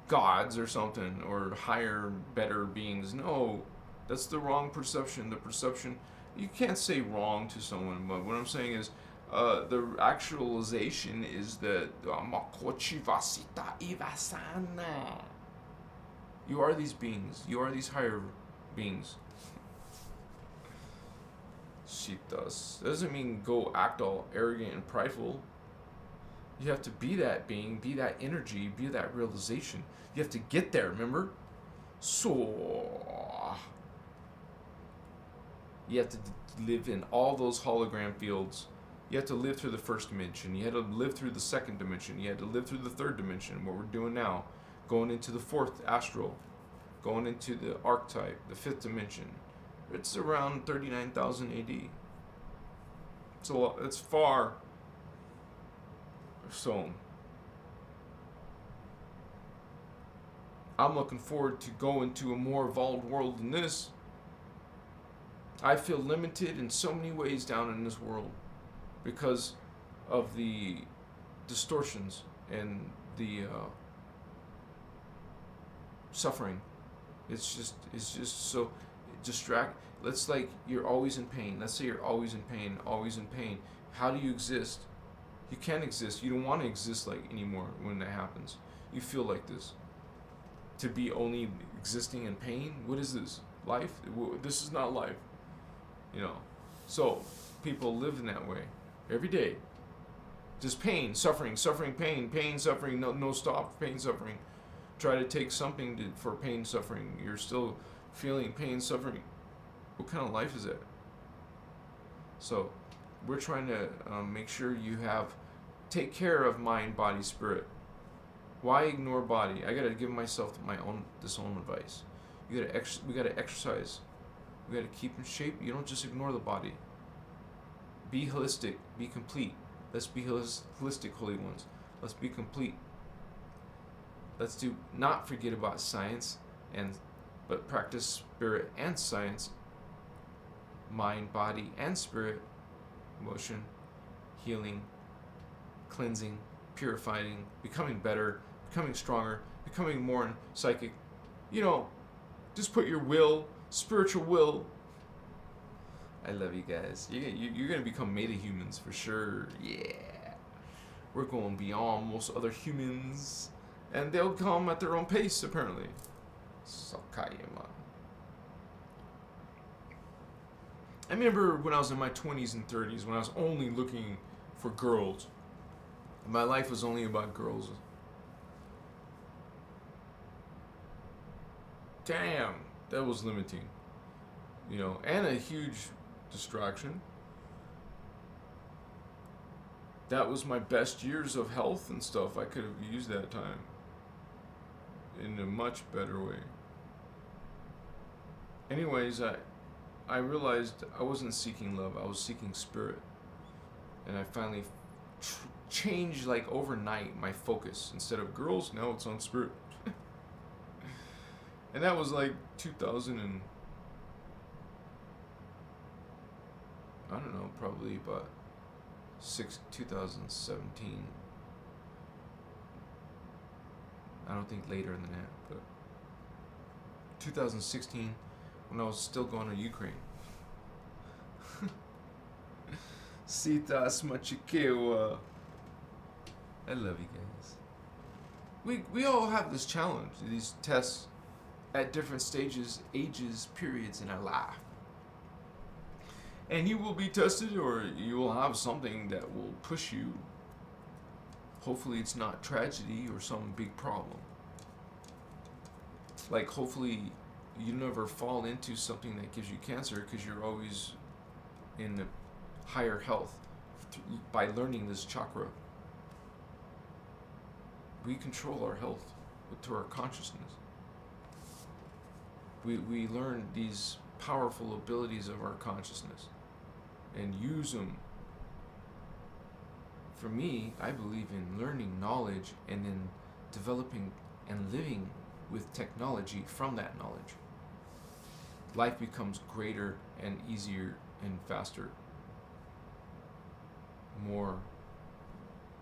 gods or something, or higher, better beings. No, that's the wrong perception. The perception, you can't say wrong to someone, but what I'm saying is, the actualization is that you are these beings. You are these higher beings. Shitas. Doesn't mean go act all arrogant and prideful. You have to be that being, be that energy, be that realization. You have to get there, remember? So you have to live in all those hologram fields. You have to live through the first dimension. You had to live through the second dimension. You had to live through the third dimension, what we're doing now. Going into the fourth astral. Going into the archetype, the fifth dimension. It's around 39,000 AD. So it's far. So I'm looking forward to going to a more evolved world than this. I feel limited in so many ways down in this world because of the distortions and the suffering. It's just so distract. Let's like you're always in pain. Let's say you're always in pain, always in pain. How do you exist? You can't exist. You don't want to exist like anymore when that happens. You feel like this. To be only existing in pain? What is this? Life? This is not life. So people live in that way every day. Just pain, suffering, pain, suffering, no stop, pain, suffering. Try to take something for pain, suffering. You're still feeling pain, suffering. What kind of life is that? So we're trying to make sure you take care of mind, body, spirit. Why ignore body? I gotta give myself this own advice. We gotta exercise. We gotta keep in shape. You don't just ignore the body. Be holistic. Be complete. Let's be holistic, holy ones. Let's be complete. Let's not forget about science, but practice spirit and science, mind, body, and spirit, emotion, healing, cleansing, purifying, becoming better, becoming stronger, becoming more psychic. Just put your will, spiritual will, I love you guys. You're gonna become meta-humans for sure. Yeah. We're going beyond most other humans. And they'll come at their own pace, apparently. Sakayama. I remember when I was in my 20s and 30s, when I was only looking for girls. My life was only about girls. Damn, that was limiting. You know, and a huge distraction. That was my best years of health and stuff. I could have used that time in a much better way. Anyways, I realized I wasn't seeking love, I was seeking spirit. And I finally changed, like, overnight my focus. Instead of girls, now it's on spirit. And that was like 2000 and... I don't know, probably about 2017. I don't think later than that, but 2016, when I was still going to Ukraine. Sita Smachikewa. I love you guys. We all have this challenge, these tests at different stages, ages, periods in our life. And you will be tested, or you will have something that will push you. Hopefully it's not tragedy or some big problem. Like, hopefully you never fall into something that gives you cancer, because you're always in the higher health by learning this chakra. We control our health through our consciousness. We learn these powerful abilities of our consciousness and use them. For me, I believe in learning knowledge and then developing and living with technology from that knowledge. Life becomes greater and easier and faster, more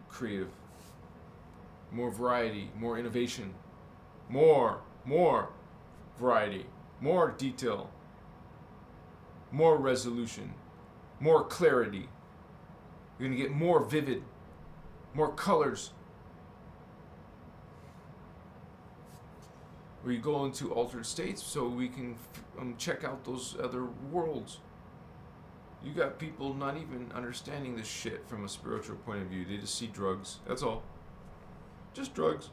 creative, more variety, more innovation, more variety, more detail, more resolution, more clarity. You're going to get more vivid, more colors. We go into altered states so we can check out those other worlds. You got people not even understanding this shit from a spiritual point of view. They just see drugs. That's all. Just drugs.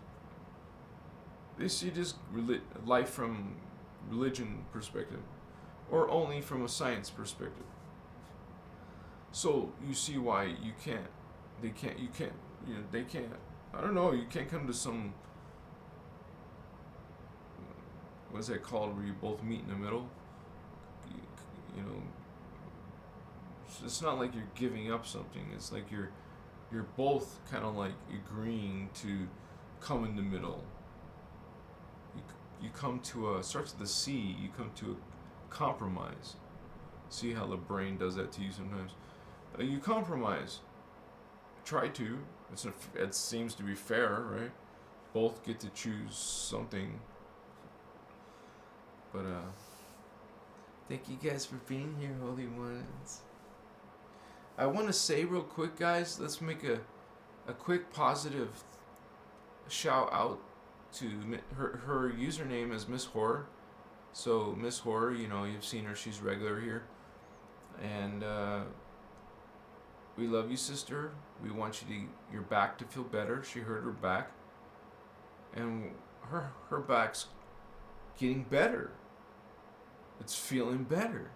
They see just life from religion perspective, or only from a science perspective. So you see why you can't. They can't. You can't. You know, they can't. I don't know. You can't come to some. What is that called? Where you both meet in the middle. You know. It's not like you're giving up something. It's like you're both kind of like agreeing to come in the middle. You come to starts with the C. You come to a compromise. See how the brain does that to you sometimes. You compromise. Try to. It seems to be fair, right? Both get to choose something. But thank you guys for being here, holy ones. I want to say real quick, guys, let's make a quick positive shout out to her username is Miss Horror. So Miss Horror, you know, you've seen her, she's regular here. And we love you, sister. We want your back to feel better. She hurt her back. And her back's getting better. It's feeling better.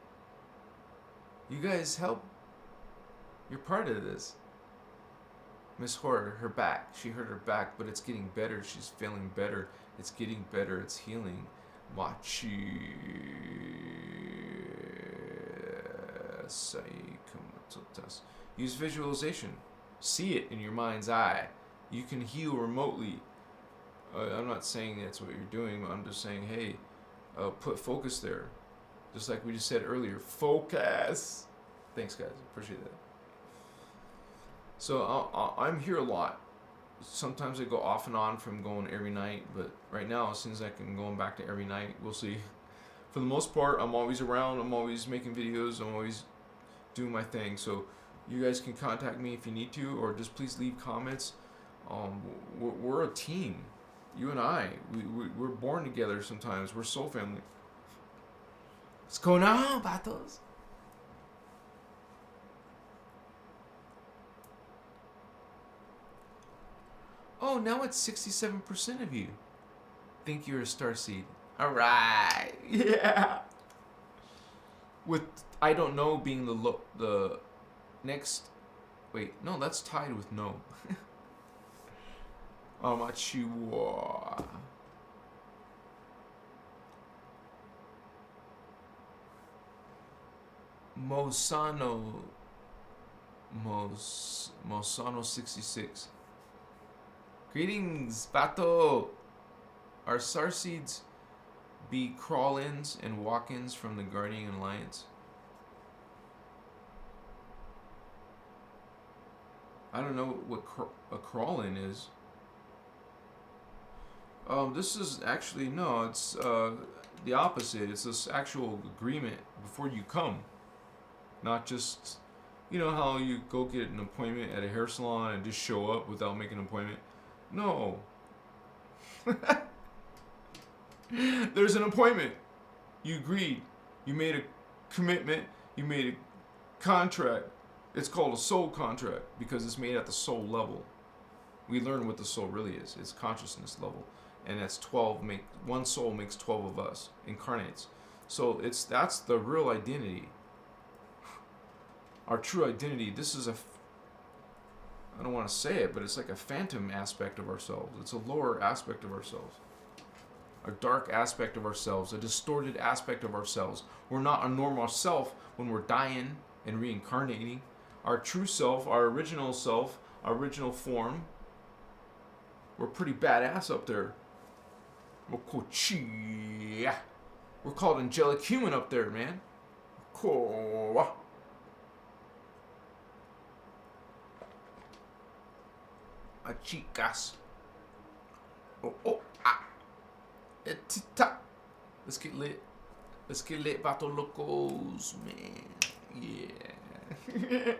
You guys help. You're part of this. Miss Horror, her back. She hurt her back, but it's getting better. She's feeling better. It's getting better. It's healing. Machi. Use visualization. See it in your mind's eye. You can heal remotely. I'm not saying that's what you're doing. I'm just saying, hey, put focus there. Just like we just said earlier. Focus. Thanks, guys. Appreciate that. So I'm here a lot. Sometimes I go off and on from going every night, but right now, as soon as I can going back to every night, we'll see. For the most part, I'm always around. I'm always making videos. I'm always doing my thing. So you guys can contact me if you need to, or just please leave comments. We're a team. You and I, we're born together sometimes. We're soul family. What's going on, Batos? Oh, now it's 67% of you think you're a starseed. All right, yeah. With I don't know being the next. Wait, no, that's tied with no. Amachiwa. Mosano 66. Greetings, Bato. Are Starseeds be crawl-ins and walk-ins from the Guardian Alliance? I don't know what a crawl-in is. This is actually, no, it's the opposite. It's this actual agreement before you come. Not just, you know how you go get an appointment at a hair salon and just show up without making an appointment? No. There's an appointment. You agreed. You made a commitment. You made a contract. It's called a soul contract because it's made at the soul level. We learn what the soul really is. It's consciousness level. And that's 12. One soul makes 12 of us. Incarnates. So that's the real identity. Our true identity. This is I don't want to say it, but it's like a phantom aspect of ourselves. It's a lower aspect of ourselves. A dark aspect of ourselves. A distorted aspect of ourselves. We're not a normal self when we're dying and reincarnating. Our true self, our original form, we're pretty badass up there. We're called angelic human up there, man. Cool. Chicas. Let's get lit. Let's get lit, Vato Locos, man. Yeah.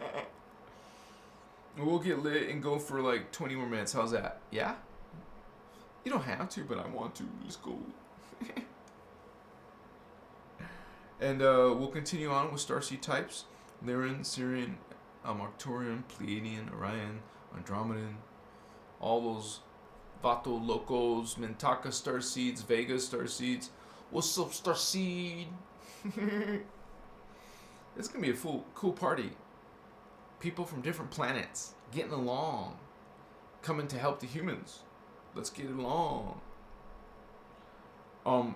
We'll get lit and go for like 20 more minutes. How's that? Yeah? You don't have to, but I want to. Let's go. And we'll continue on with Starseed types. Lyran, Sirian, Arcturian, Pleiadian, Orion, Andromedan. All those Vato Locos, Mintaka Starseeds, Vega Starseeds. What's up, Starseed? It's going to be a cool party. People from different planets getting along. Coming to help the humans. Let's get along.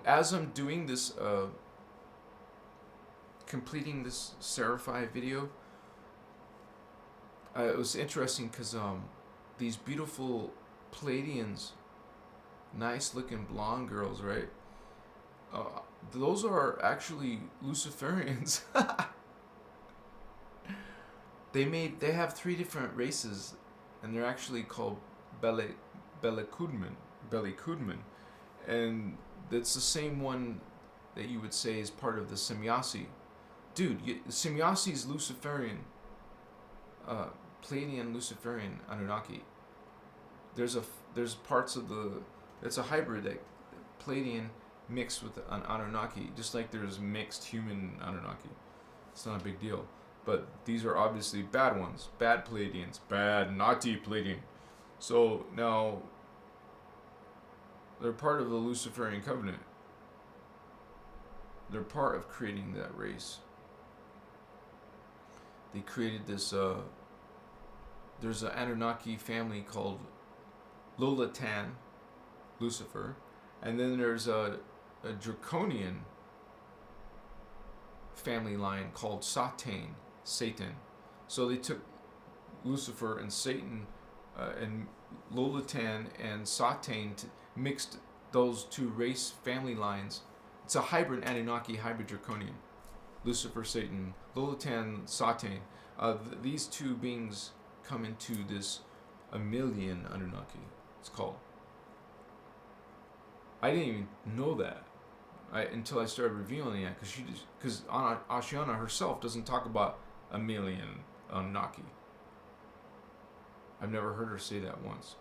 As I'm doing this, completing this Seraphi video, it was interesting because these beautiful Pleiadians, nice looking blonde girls, right? Those are actually Luciferians. They have 3 different races, and they're actually called Bellicudman, and it's the same one that you would say is part of the Semyasi. Dude, Semyasi is Luciferian, Pleiadian Luciferian Anunnaki. There's parts of it's a hybrid that Pleiadian mixed with an Anunnaki, just like there's mixed human Anunnaki. It's not a big deal. But these are obviously bad ones. Bad Pleiadians. Bad, naughty Pleiadian. So now, they're part of the Luciferian covenant. They're part of creating that race. They created this, there's an Anunnaki family called Lolatan, Lucifer. And then there's a Draconian family line called Satan. So they took Lucifer and Satan and Lolatan and Satan, mixed those 2 race family lines. It's a hybrid Anunnaki, hybrid Draconian. Lucifer, Satan, Lolatan, Satan. These 2 beings come into this Amelian Anunnaki, it's called. I didn't even know that until I started revealing that, because Ashiana herself doesn't talk about a million Anunnaki. I've never heard her say that once.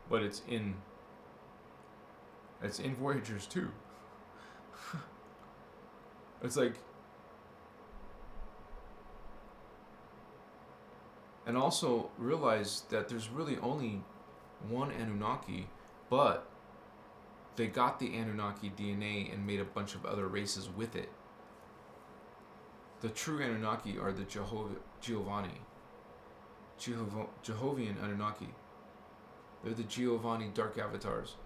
But it's in Voyagers too. It's like, and also realize that there's really only one Anunnaki, but they got the Anunnaki DNA and made a bunch of other races with it. The true Anunnaki are the Jehovani. Jehovian Anunnaki. They're the Giovanni Dark Avatars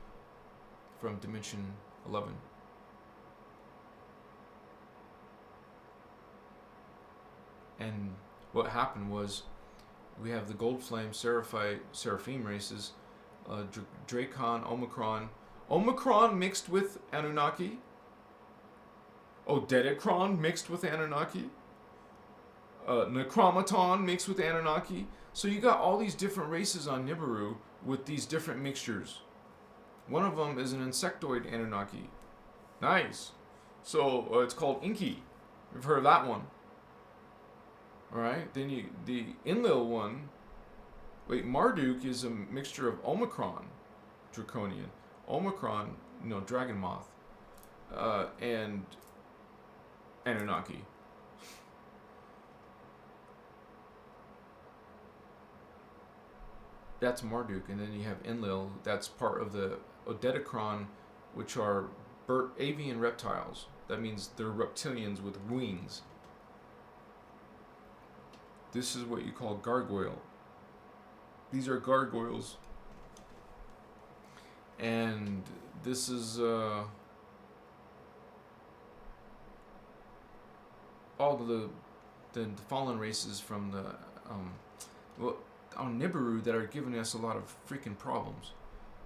from Dimension 11. And what happened was, we have the Gold Flame, Seraphim races, Dracon, Omicron. Omicron mixed with Anunnaki. Odedicron mixed with Anunnaki. Necromaton mixed with Anunnaki. So you got all these different races on Nibiru with these different mixtures. One of them is an insectoid Anunnaki. Nice. So it's called Inky. You've heard of that one. Alright, then the Enlil one, Marduk is a mixture of Omicron, Draconian, Omicron, Dragon Moth, and Anunnaki. That's Marduk, and then you have Enlil, that's part of the Odedicron, which are avian reptiles. That means they're reptilians with wings. This is what you call gargoyle. These are gargoyles. And this is all the fallen races from the on Nibiru that are giving us a lot of freaking problems.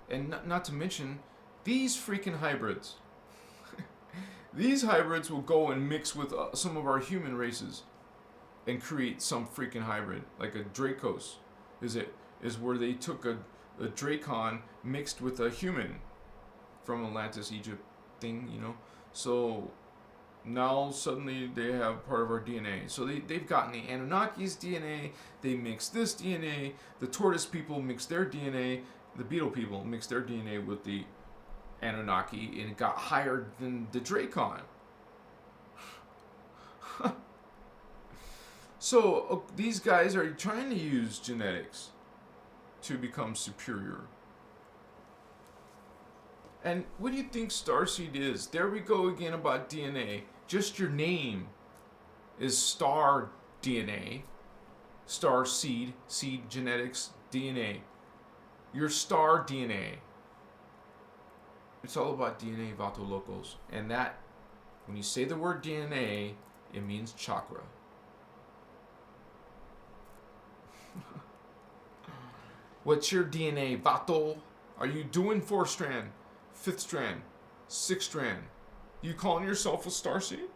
And not to mention these freaking hybrids. These hybrids will go and mix with some of our human races and create some freaking hybrid, like a Dracos. Is where they took a Dracon mixed with a human from Atlantis, Egypt thing, So now suddenly they have part of our DNA. So they've gotten the Anunnaki's DNA, they mix this DNA, the tortoise people mix their DNA, the beetle people mix their DNA with the Anunnaki, and it got higher than the Dracon. So these guys are trying to use genetics to become superior. And what do you think Starseed is? There we go again about DNA. Just your name is Star DNA. Starseed, seed genetics, DNA. Your star DNA. It's all about DNA, Vato Locos. And that, when you say the word DNA, it means chakra. What's your DNA, Vato? Are you doing 4th strand, 5th strand, 6th strand? You calling yourself a starseed?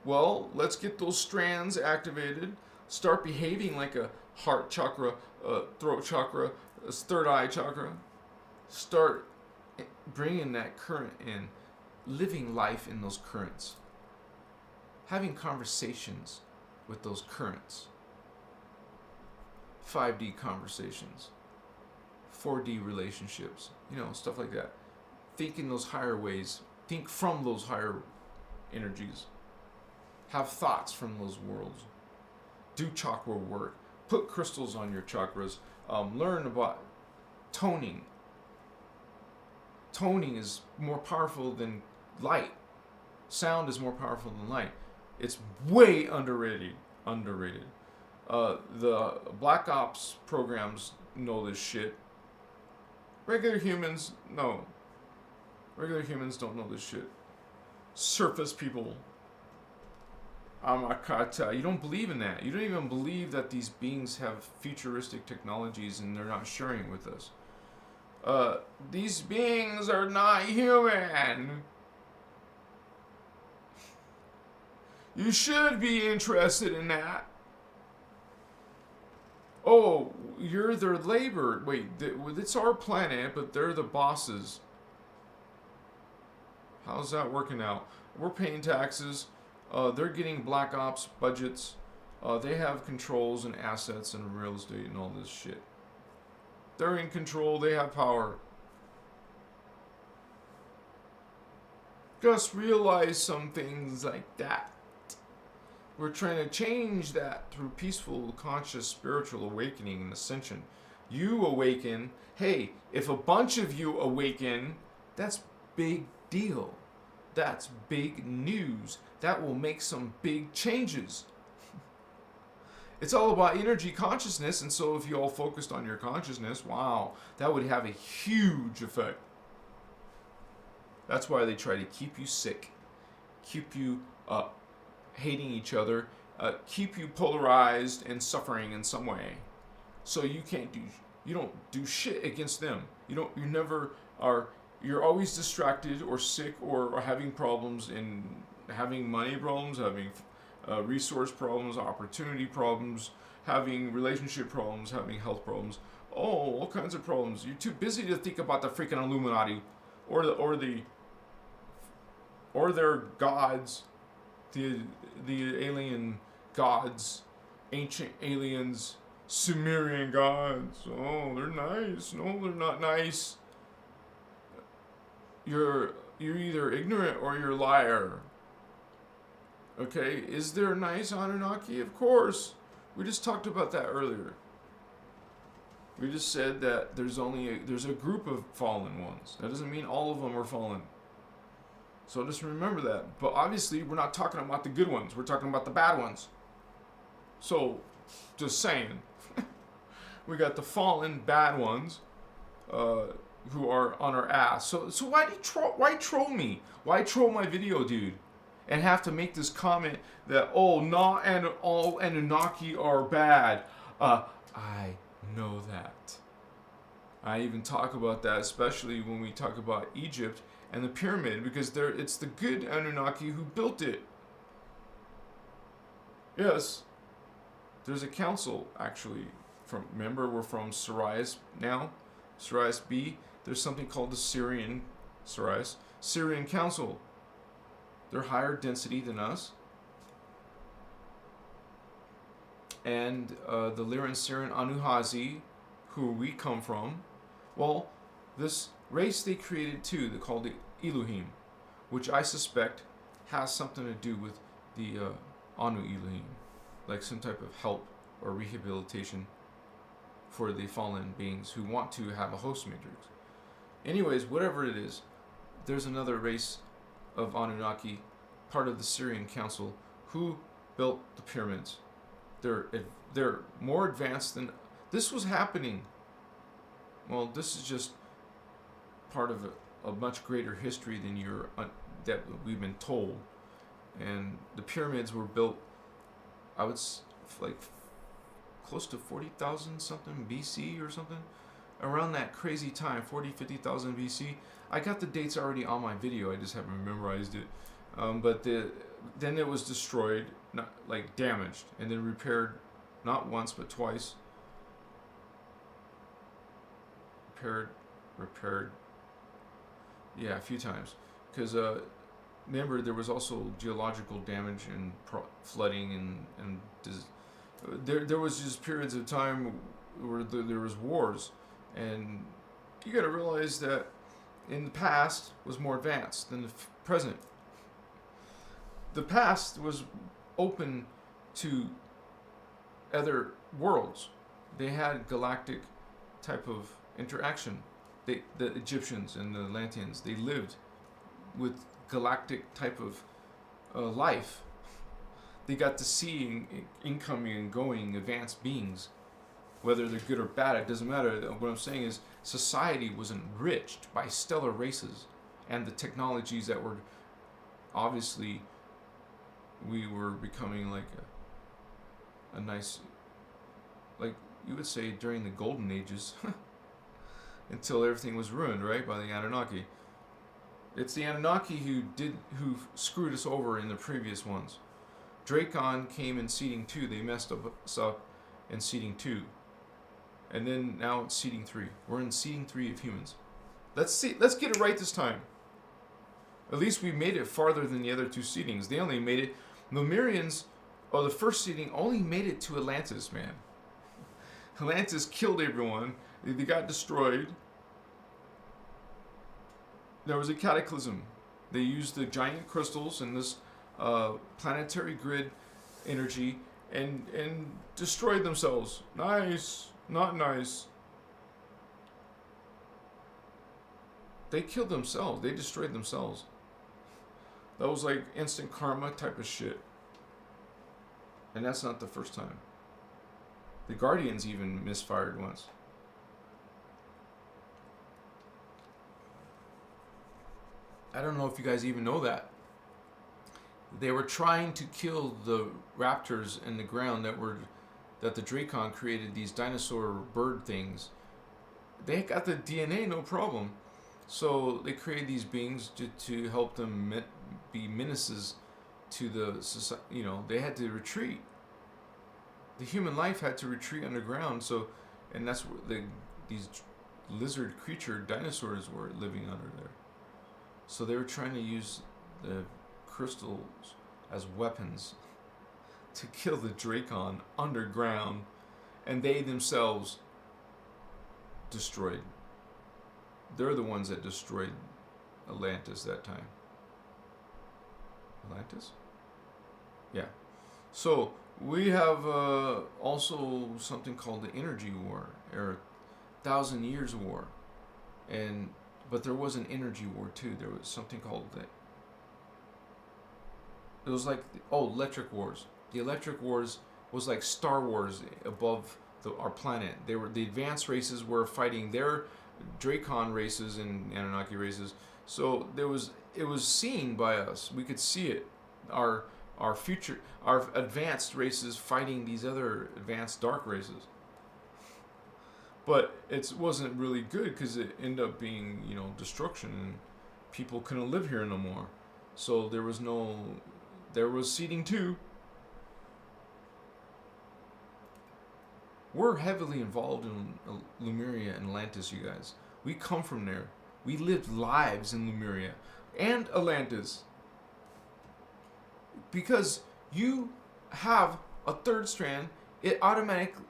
Well, let's get those strands activated. Start behaving like a heart chakra, throat chakra, a 3rd eye chakra. Start bringing that current in, living life in those currents, having conversations with those currents. 5D conversations, 4D relationships, stuff like that. Think in those higher ways. Think from those higher energies. Have thoughts from those worlds. Do chakra work. Put crystals on your chakras. Learn about toning. Toning is more powerful than light. Sound is more powerful than light. It's way underrated. The Black Ops programs know this shit. Regular humans, no. Regular humans don't know this shit. Surface people. Amakata. You don't believe in that. You don't even believe that these beings have futuristic technologies and they're not sharing with us. These beings are not human. You should be interested in that. Oh, you're their labor. Wait, it's our planet, but they're the bosses. How's that working out? We're paying taxes. They're getting black ops budgets. They have controls and assets and real estate and all this shit. They're in control. They have power. Just realize some things like that. We're trying to change that through peaceful, conscious, spiritual awakening and ascension. You awaken. Hey, if a bunch of you awaken, that's big deal. That's big news. That will make some big changes. It's all about energy consciousness, and so if you all focused on your consciousness, wow, that would have a huge effect. That's why they try to keep you sick, keep you hating each other, keep you polarized and suffering in some way. So you don't do shit against them. You're always distracted or sick or having problems and having money problems, having resource problems, opportunity problems, having relationship problems, having health problems. Oh, all kinds of problems. You're too busy to think about the freaking Illuminati or their gods, the alien gods, ancient aliens, Sumerian gods. Oh, they're nice. No, they're not nice. You're either ignorant or you're a liar. Okay, is there nice Anunnaki? Of course. We just talked about that earlier. We just said that there's a group of fallen ones. That doesn't mean all of them are fallen. So just remember that. But obviously, we're not talking about the good ones. We're talking about the bad ones. So, just saying. We got the fallen bad ones who are on our ass. So why troll me? Why troll my video, dude? And have to make this comment that, not all Anunnaki are bad. I know that. I even talk about that, especially when we talk about Egypt and the pyramid, because it's the good Anunnaki who built it. Yes. There's a council, actually. Remember, we're from Sirius now. Sirius B. There's something called the Sirian Council. They're higher density than us. And the Lyran, Sirian, Anuhazi, who we come from, well, this race they created too, they called the Elohim, which I suspect has something to do with the Anu Elohim, like some type of help or rehabilitation for the fallen beings who want to have a host matrix. Anyways, whatever it is, there's another race of Anunnaki, part of the Sirian Council, who built the pyramids. They're more advanced than this was happening. Well, this is just part of a much greater history than that we've been told. And the pyramids were built, I would like close to 40,000 something BC or something, around that crazy time, 50,000 BC. I got the dates already on my video. I just haven't memorized it. But then it was destroyed, not like damaged, and then repaired, not once but twice. Repaired. Yeah, a few times. Because remember, there was also geological damage and flooding and there was just periods of time where there was wars, and you got to realize that in the past was more advanced than the present. The past was open to other worlds. They had galactic type of interaction. The Egyptians and the Atlanteans, they lived with galactic type of life. They got to see incoming and going advanced beings. Whether they're good or bad, it doesn't matter. What I'm saying is society was enriched by stellar races and the technologies that were obviously, we were becoming like a nice, like you would say during the golden ages until everything was ruined, right, by the Anunnaki. It's the Anunnaki who screwed us over in the previous ones. Dracon came in seeding 2. They messed us up in seeding 2. And then now it's seeding 3. We're in seeding 3 of humans. Let's get it right this time. At least we made it farther than the other 2 seedings. They only made it Lemurians, oh, the first seeding only made it to Atlantis, man. Atlantis killed everyone. They got destroyed. There was a cataclysm. They used the giant crystals and this planetary grid energy and destroyed themselves. Nice. Not nice. They killed themselves. They destroyed themselves. That was like instant karma type of shit. And that's not the first time. The Guardians even misfired once. I don't know if you guys even know that. They were trying to kill the raptors in the ground that the Dracon created, these dinosaur bird things. They got the DNA, no problem. So they created these beings to help them be menaces to the society. You know, they had to retreat. The human life had to retreat underground. So, and that's where these lizard creature dinosaurs were living under there. So they were trying to use the crystals as weapons to kill the Dracon underground, and they themselves destroyed. They're the ones that destroyed Atlantis that time. Atlantis? Yeah. So we have also something called the Energy War, or 1,000 Years War, but there was an energy war too. There was something called that. It was like electric wars. The electric wars was like Star Wars above our planet. The advanced races were fighting their Dracon races and Anunnaki races. So it was seen by us. We could see it. Our advanced races fighting these other advanced dark races. But it wasn't really good because it ended up being, destruction, and people couldn't live here no more. So there was seeding too. We're heavily involved in Lemuria and Atlantis, you guys. We come from there. We lived lives in Lemuria and Atlantis. Because you have a third strand, it automatically,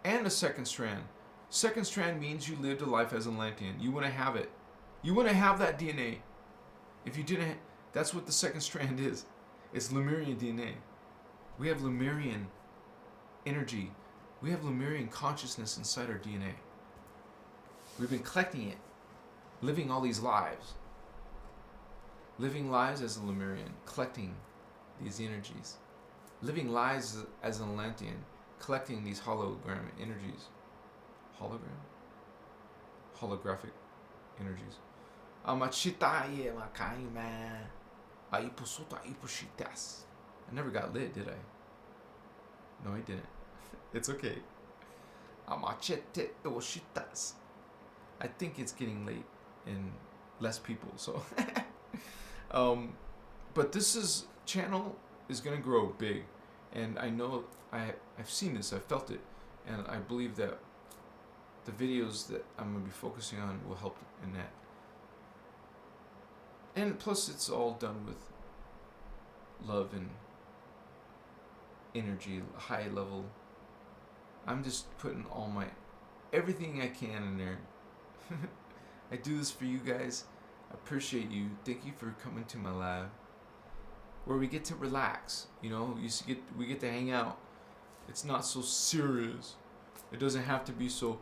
and a second strand. Second strand means you lived a life as an Atlantean. You want to have it. You want to have that DNA. If you didn't, that's what the second strand is. It's Lemurian DNA. We have Lemurian energy. We have Lemurian consciousness inside our DNA. We've been collecting it, living all these lives. Living lives as a Lemurian, collecting these energies. Living lives as an Atlantean, collecting these hologram energies. Holographic energies. I never got lit, did I? No, I didn't. It's okay. I think it's getting late and less people, so. But this channel is gonna grow big, and I know I've seen this, I've felt it, and I believe that the videos that I'm gonna be focusing on will help in that. And plus, it's all done with love and energy, high level. I'm just putting everything I can in there. I do this for you guys. I appreciate you. Thank you for coming to my live, where we get to relax. We get to hang out. It's not so serious. It doesn't have to be so,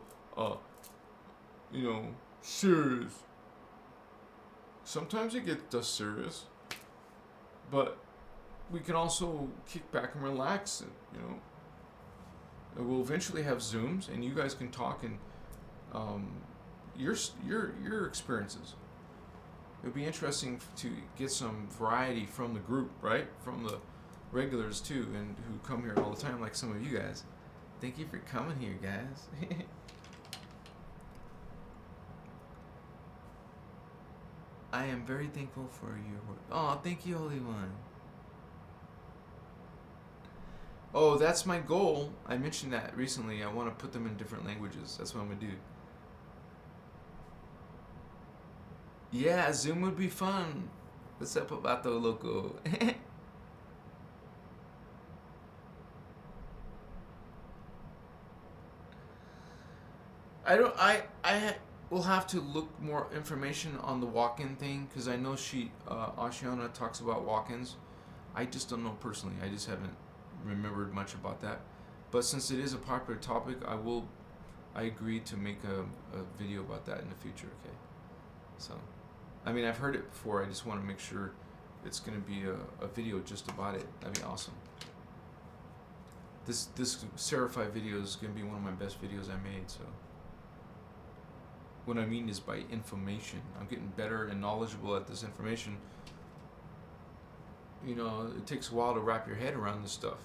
serious. Sometimes it gets serious, but we can also kick back and relax. And we'll eventually have Zooms, and you guys can talk and your experiences. It'd be interesting to get some variety from the group, right? From the regulars too, and who come here all the time, like some of you guys. Thank you for coming here, guys. I am very thankful for your work. Oh, thank you, Holy One. Oh, that's my goal. I mentioned that recently. I want to put them in different languages. That's what I'm going to do. Yeah, Zoom would be fun. What's up, Papato Loco? I don't. I will have to look more information on the walk-in thing because I know Ashiana talks about walk-ins. I just don't know personally. I just haven't remembered much about that. But since it is a popular topic, I agree to make a video about that in the future. Okay. So, I mean, I've heard it before. I just want to make sure it's going to be a video just about it. That'd be awesome. This Serify video is going to be one of my best videos I made. So, what I mean is by information. I'm getting better and knowledgeable at this information. You know, it takes a while to wrap your head around this stuff.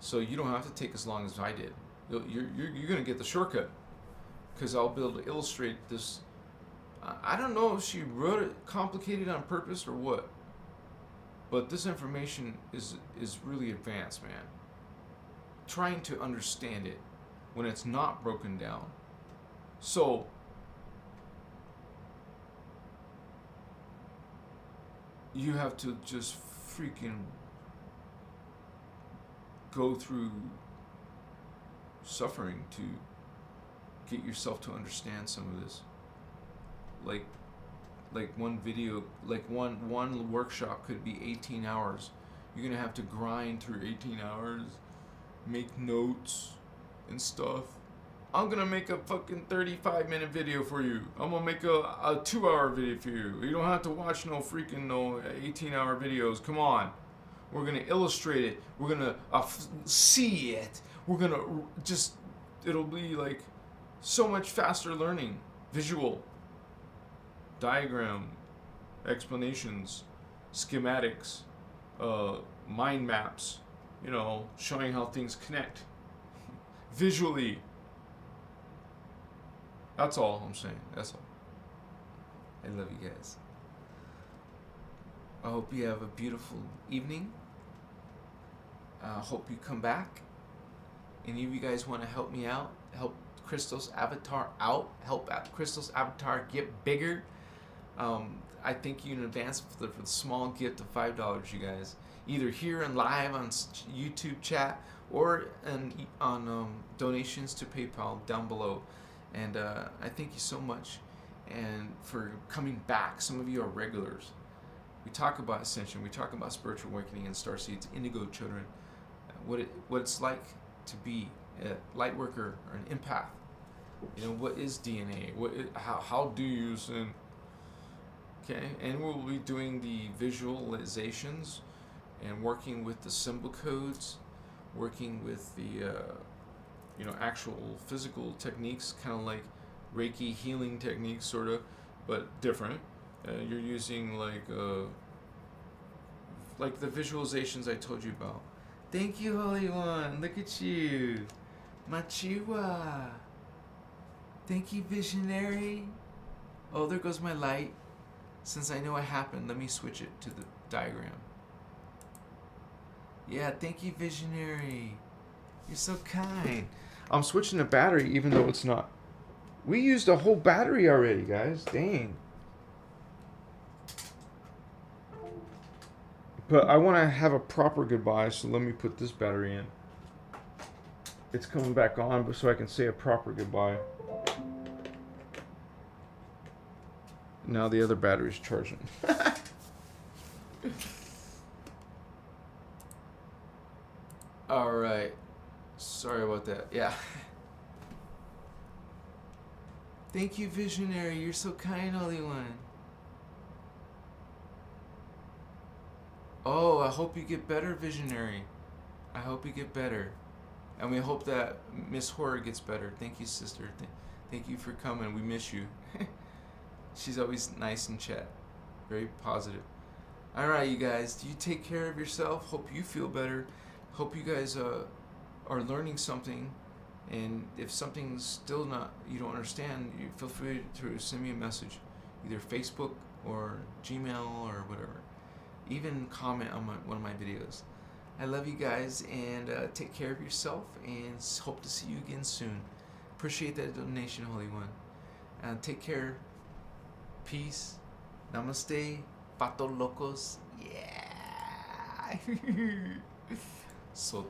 So you don't have to take as long as I did. You're going to get the shortcut. Because I'll be able to illustrate this. I don't know if she wrote it complicated on purpose or what. But this information is really advanced, man. Trying to understand it when it's not broken down. So, you have to just freaking go through suffering to get yourself to understand some of this. Like one video, like one workshop could be 18 hours. You're gonna have to grind through 18 hours, make notes and stuff. I'm gonna make a fucking 35-minute video for you. I'm gonna make a 2-hour video for you. You don't have to watch no 18-hour videos. Come on. We're gonna illustrate it. We're gonna see it. We're gonna it'll be like so much faster learning. Visual, diagram, explanations, schematics, mind maps, you know, showing how things connect. Visually. That's all I'm saying. That's all. I love you guys. I hope you have a beautiful evening. I hope you come back. Any of you guys want to help me out? Help Christos Avatar out? Help Christos Avatar get bigger? I thank you in advance for the small gift of $5, you guys. Either here and live on YouTube chat or on donations to PayPal down below. And I thank you so much and for coming back. Some of you are regulars. We talk about ascension. We talk about spiritual awakening and starseeds, indigo children. What it's like to be a light worker or an empath. You know, what is DNA? How do you ascend? Okay, and we'll be doing the visualizations and working with the symbol codes, working with the actual physical techniques, kind of like Reiki healing techniques, sort of, but different. You're using like the visualizations I told you about. Thank you, Holy One. Look at you, Machiwa. Thank you, Visionary. Oh, there goes my light. Since I know it happened, let me switch it to the diagram. Yeah, thank you, Visionary. You're so kind. I'm switching the battery even though it's not. We used a whole battery already, guys. Dang. But I want to have a proper goodbye, so let me put this battery in. It's coming back on, but so I can say a proper goodbye. Now the other battery's charging. Alright. Sorry about that. Yeah. Thank you, Visionary. You're so kind, Holy One. Oh, I hope you get better, Visionary. I hope you get better. And we hope that Miss Horror gets better. Thank you, sister. Thank you for coming. We miss you. She's always nice in chat. Very positive. Alright, you guys. You take care of yourself. Hope you feel better. Hope you guys are learning something. And if something's still not, you don't understand, you feel free to send me a message. Either Facebook or Gmail or whatever. Even comment on one of my videos. I love you guys, and take care of yourself, and hope to see you again soon. Appreciate that donation, Holy One. And take care. Peace. Namaste. Pato locos. Yeah. So